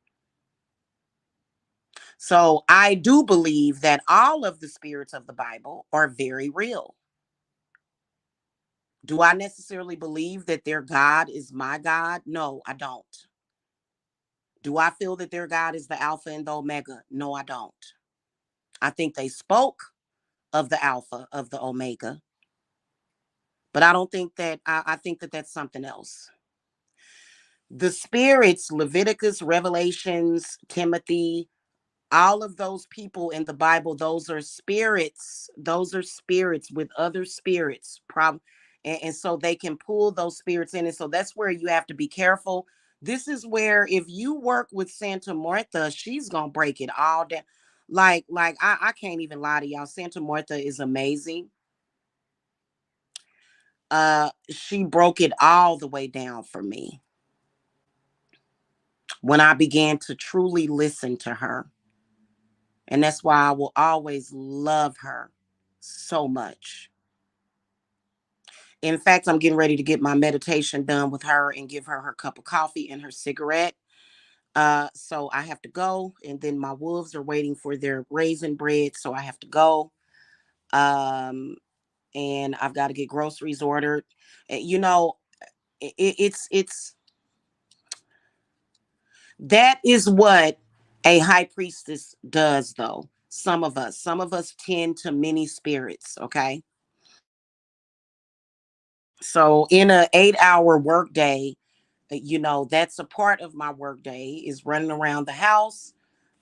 So I do believe that all of the spirits of the Bible are very real. Do I necessarily believe that their God is my God? No, I don't. Do I feel that their God is the Alpha and the Omega? No, I don't. I think they spoke of the Alpha, of the Omega, but I don't think that, I think that that's something else. The spirits, Leviticus, Revelations, Timothy, all of those people in the Bible, those are spirits. Those are spirits with other spirits. And so they can pull those spirits in. And so that's where you have to be careful. This is where if you work with Santa Martha, she's gonna break it all down. I can't even lie to y'all. Santa Martha is amazing. She broke it all the way down for me when I began to truly listen to her. And that's why I will always love her so much. In fact, I'm getting ready to get my meditation done with her and give her her cup of coffee and her cigarette. So I have to go, and then my wolves are waiting for their raisin bread, so I have to go. Um, and I've got to get groceries ordered. You know, it's that is what a high priestess does, though. Some of us tend to many spirits. Okay, so in a 8-hour workday, that's a part of my workday is running around the house,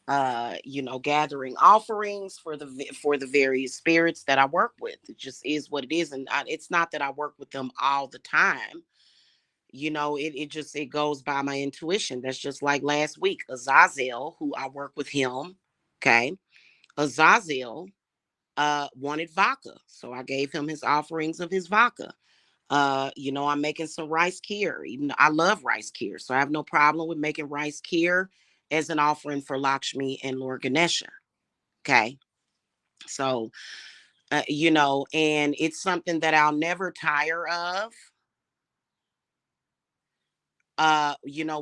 gathering offerings for the various spirits that I work with. It just is what it is, and it's not that I work with them all the time. It goes by my intuition. That's just like last week, Azazel, who I work with him. Okay, Azazel wanted vodka, so I gave him his offerings of his vodka. I'm making some rice kheer. Even though I love rice kheer, so I have no problem with making rice kheer as an offering for Lakshmi and Lord Ganesha. Okay. So, and it's something that I'll never tire of.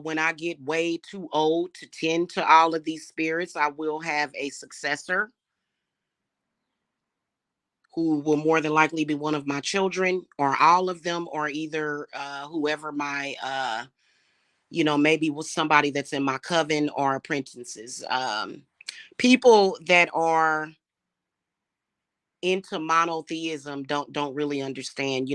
When I get way too old to tend to all of these spirits, I will have a successor who will more than likely be one of my children or all of them, or either whoever my maybe with somebody that's in my coven or apprentices. People that are into monotheism don't really understand.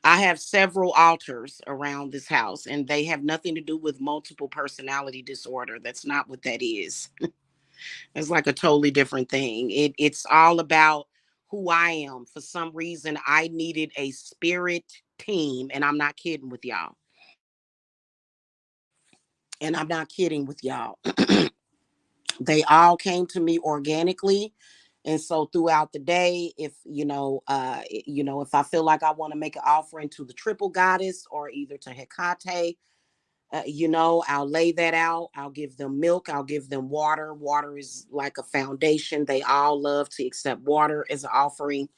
I have several altars around this house, and they have nothing to do with multiple personality disorder. That's not what that is. It's like a totally different thing. It's all about who I am. For some reason, I needed a spirit team, and I'm not kidding with y'all. And I'm not kidding with y'all. They all came to me organically. And so throughout the day, if if I feel like I want to make an offering to the triple goddess or either to Hecate, I'll lay that out. I'll give them milk. I'll give them water. Water is like a foundation. They all love to accept water as an offering.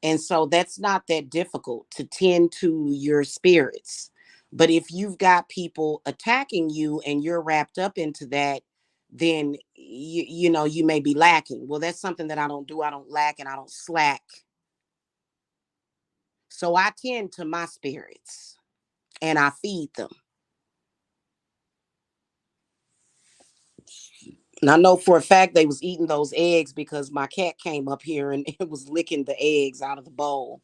And so that's not that difficult to tend to your spirits. But if you've got people attacking you and you're wrapped up into that, then you may be lacking. Well, that's something that I don't do. I don't lack and I don't slack. So I tend to my spirits and I feed them. And I know for a fact they was eating those eggs because my cat came up here and it was licking the eggs out of the bowl.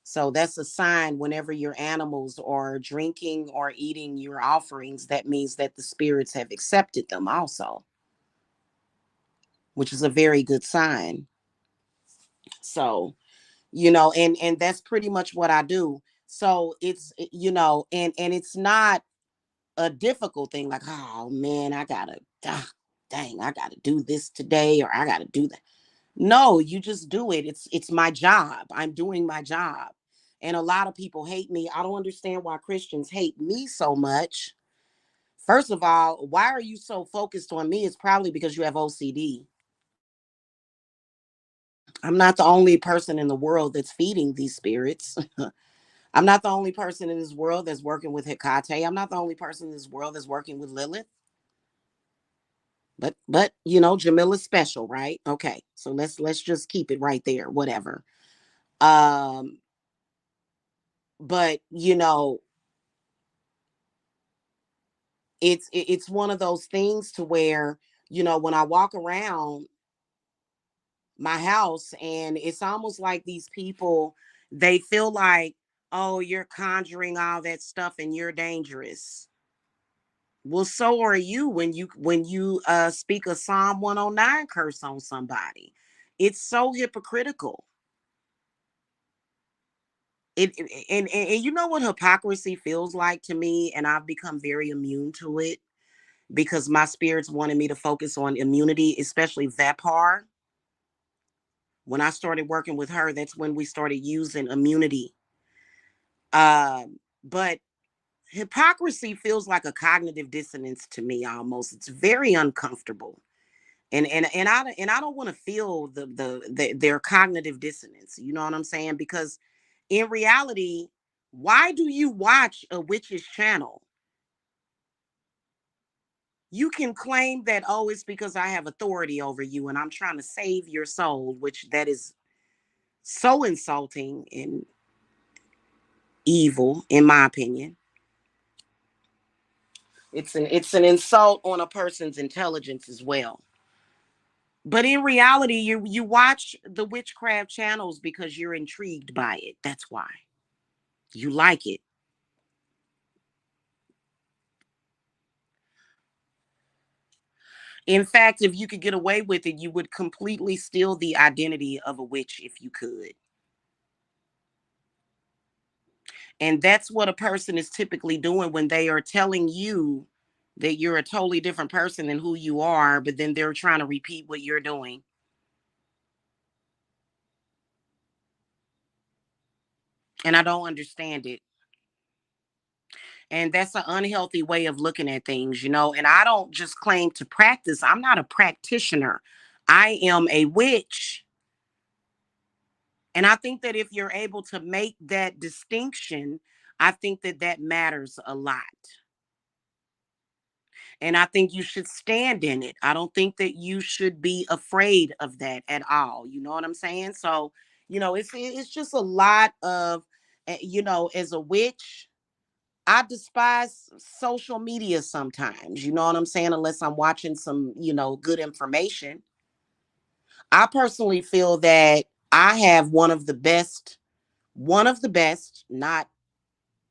So that's a sign whenever your animals are drinking or eating your offerings, that means that the spirits have accepted them also, which is a very good sign. So, and that's pretty much what I do. So and it's not a difficult thing like, oh man, dang, I gotta do this today or I gotta do that. No, you just do it. It's my job. I'm doing my job. And a lot of people hate me. I don't understand why Christians hate me so much. First of all, why are you so focused on me? It's probably because you have OCD. I'm not the only person in the world that's feeding these spirits. I'm not the only person in this world that's working with Hecate. I'm not the only person in this world that's working with Lilith. But Jamila's special, right? Okay. So let's just keep it right there. Whatever. Um, but it's one of those things to where when I walk around my house and it's almost like these people, they feel like, oh, you're conjuring all that stuff and you're dangerous. Well, so are you when you speak a Psalm 109 curse on somebody. It's so hypocritical. And you know what hypocrisy feels like to me, and I've become very immune to it because my spirits wanted me to focus on immunity, especially Vapar. When I started working with her, that's when we started using immunity. But hypocrisy feels like a cognitive dissonance to me almost. It's very uncomfortable. And I don't want to feel their cognitive dissonance. You know what I'm saying? Because in reality, why do you watch a witch's channel? You can claim that, oh, it's because I have authority over you and I'm trying to save your soul, which that is so insulting and evil, in my opinion. It's an insult on a person's intelligence as well. But in reality, you watch the witchcraft channels because you're intrigued by it. That's why. You like it. In fact, if you could get away with it, you would completely steal the identity of a witch if you could. And that's what a person is typically doing when they are telling you that you're a totally different person than who you are, but then they're trying to repeat what you're doing. And I don't understand it. And that's an unhealthy way of looking at things. And I don't just claim to practice, I'm not a practitioner. I am a witch. And I think that if you're able to make that distinction, I think that that matters a lot. And I think you should stand in it. I don't think that you should be afraid of that at all. You know what I'm saying? So, it's just a lot of, as a witch, I despise social media sometimes. You know what I'm saying? Unless I'm watching some, good information. I personally feel that I have one of the best, not,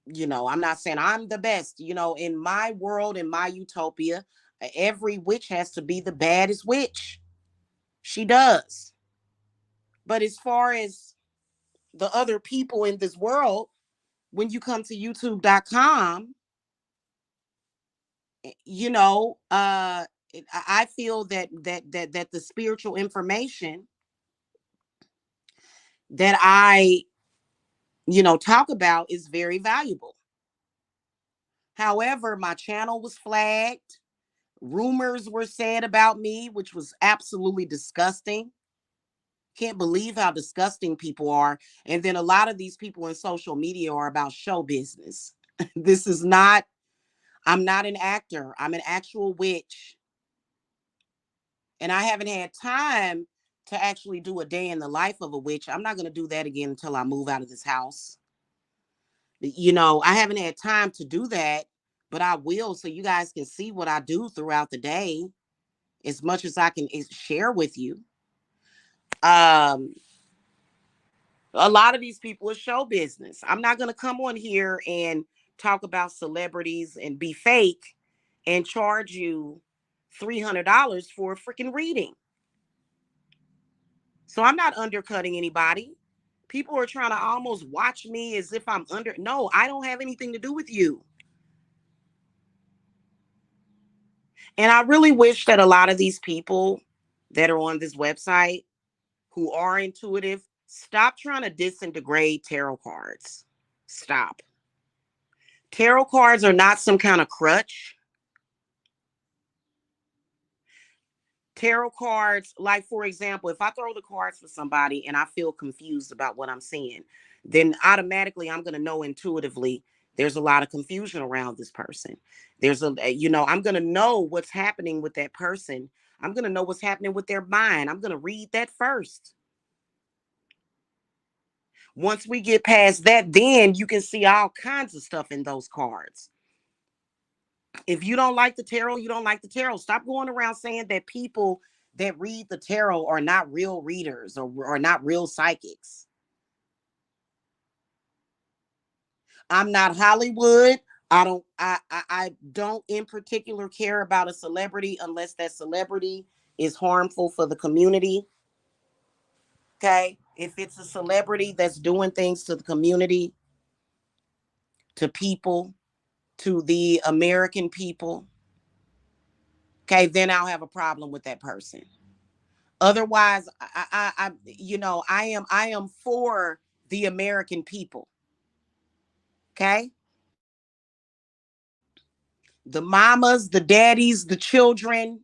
I'm not saying I'm the best, in my world, in my utopia, every witch has to be the baddest witch. She does. But as far as the other people in this world, when you come to youtube.com you know, I feel that the spiritual information that I, talk about is very valuable. However, my channel was flagged. Rumors were said about me, which was absolutely disgusting. Can't believe how disgusting people are. And then a lot of these people in social media are about show business. This is not, I'm not an actor. I'm an actual witch. And I haven't had time to actually do a day in the life of a witch. I'm not going to do that again until I move out of this house. I haven't had time to do that, but I will so you guys can see what I do throughout the day as much as I can share with you. Um, a lot of these people are show business. I'm not going to come on here and talk about celebrities and be fake and charge you $300 for a freaking reading. So I'm not undercutting anybody. People are trying to almost watch me as if I'm under. No, I don't have anything to do with you. And I really wish that a lot of these people that are on this website who are intuitive stop trying to disintegrate tarot cards. Stop. Tarot cards are not some kind of crutch. Tarot cards, like for example, if I throw the cards for somebody and I feel confused about what I'm seeing, then automatically I'm going to know intuitively there's a lot of confusion around this person. I'm going to know what's happening with that person. I'm going to know what's happening with their mind. I'm going to read that first. Once we get past that, then you can see all kinds of stuff in those cards. If you don't like the tarot, you don't like the tarot. Stop going around saying that people that read the tarot are not real readers or are not real psychics. I'm not Hollywood. I don't in particular care about a celebrity unless that celebrity is harmful for the community. Okay? If it's a celebrity that's doing things to the community, to people, to the American people, okay, then I'll have a problem with that person. Otherwise, I am for the American people. Okay, the mamas, the daddies, the children,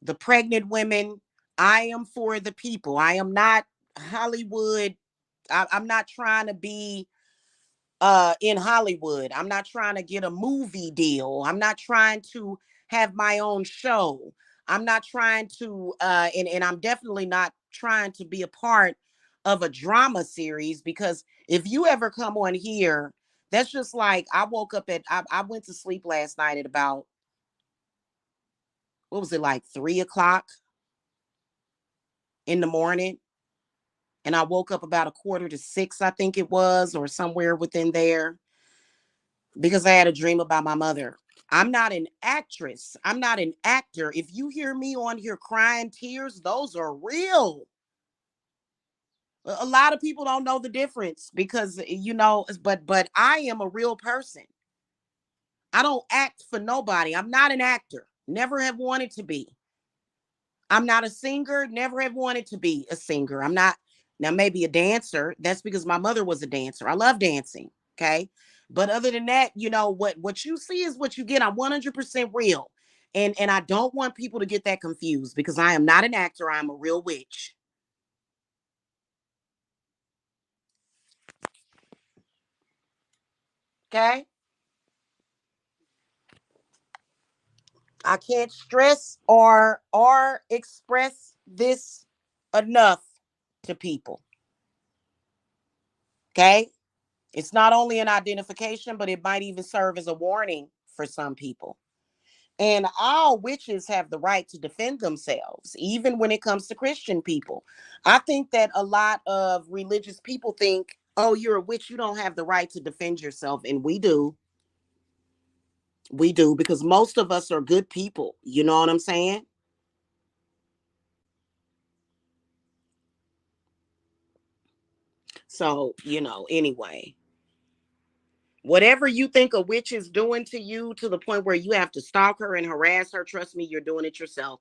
the pregnant women. I am for the people. I am not Hollywood. I'm not trying to be in Hollywood. I'm not trying to get a movie deal. I'm not trying to have my own show. I'm not trying to and I'm definitely not trying to be a part of a drama series, because if you ever come on here, that's just like I woke up at I went to sleep last night at about, what was it, like 3 o'clock in the morning, and I woke up about 5:45, I think it was, or somewhere within there, because I had a dream about my mother. I'm not an actress. I'm not an actor. If you hear me on here crying tears, those are real. A lot of people don't know the difference because but I am a real person. I don't act for nobody. I'm not an actor. Never have wanted to be. I'm not a singer. Never have wanted to be a singer. I'm not. Now maybe a dancer. That's because my mother was a dancer. I love dancing. Okay. But other than that, what you see is what you get. I'm 100% real. And I don't want people to get that confused, because I am not an actor. I'm a real witch. Okay. I can't stress or express this enough to people. Okay. It's not only an identification, but it might even serve as a warning for some people. And all witches have the right to defend themselves, even when it comes to Christian people. I think that a lot of religious people think, oh, you're a witch, you don't have the right to defend yourself. And we do. We do, because most of us are good people. You know what I'm saying? So, anyway, Whatever you think a witch is doing to you to the point where you have to stalk her and harass her, trust me, you're doing it yourself,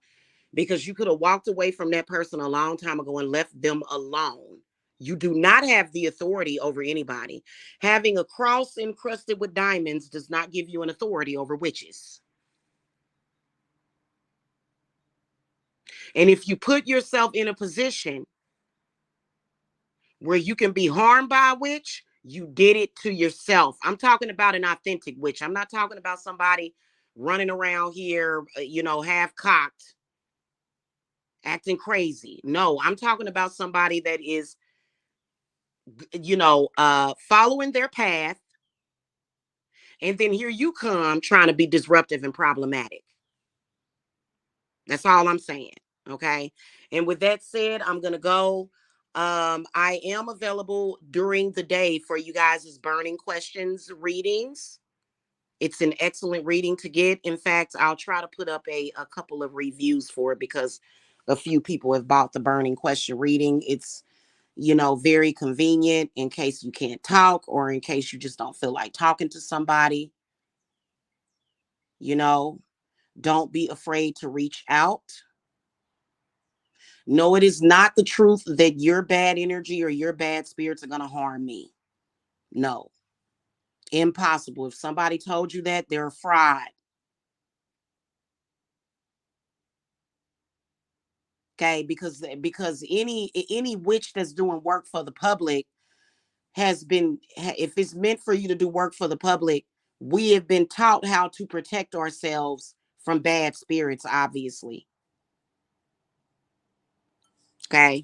because you could have walked away from that person a long time ago and left them alone. You do not have the authority over anybody. Having a cross encrusted with diamonds does not give you an authority over witches. And if you put yourself in a position where you can be harmed by a witch, you did it to yourself. I'm talking about an authentic witch. I'm not talking about somebody running around here, half cocked, acting crazy. No, I'm talking about somebody that is, following their path. And then here you come trying to be disruptive and problematic. That's all I'm saying. Okay. And with that said, I'm going to go. I am available during the day for you guys' burning questions readings. It's an excellent reading to get. In fact, I'll try to put up a couple of reviews for it because a few people have bought the burning question reading. It's, very convenient in case you can't talk or in case you just don't feel like talking to somebody. You know, don't be afraid to reach out. No, it is not the truth that your bad energy or your bad spirits are going to harm me. No, impossible. If somebody told you that, they're a fraud. Okay, because any witch that's doing work for the public if it's meant for you to do work for the public, we have been taught how to protect ourselves from bad spirits, obviously. Okay.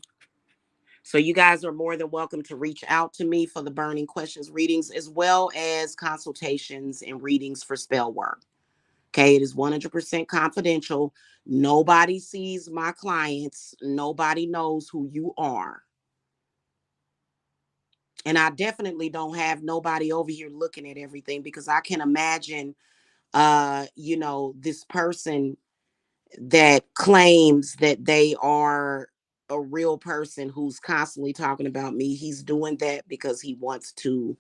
So you guys are more than welcome to reach out to me for the burning questions readings, as well as consultations and readings for spell work. Okay, it is 100% confidential. Nobody sees my clients. Nobody knows who you are. And I definitely don't have nobody over here looking at everything, because I can imagine this person that claims that they are a real person who's constantly talking about me. He's doing that because he wants to,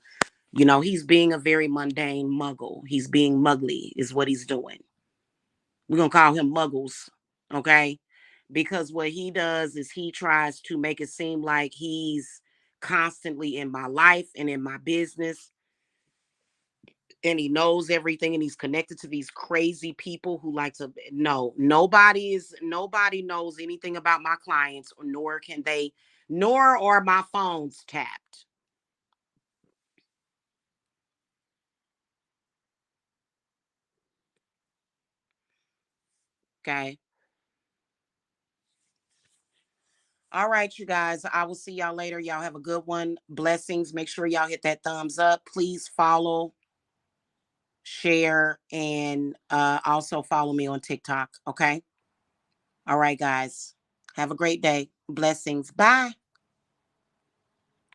he's being a very mundane muggle. He's being muggly is what he's doing. We're going to call him muggles. Okay. Because what he does is he tries to make it seem like he's constantly in my life and in my business, and he knows everything, and he's connected to these crazy people who like to. No, nobody knows anything about my clients, nor can they, nor are my phones tapped. Okay. All right, you guys, I will see y'all later. Y'all have a good one. Blessings. Make sure y'all hit that thumbs up. Please follow, share, and also follow me on TikTok. Okay. All right, guys, have a great day. Blessings. Bye.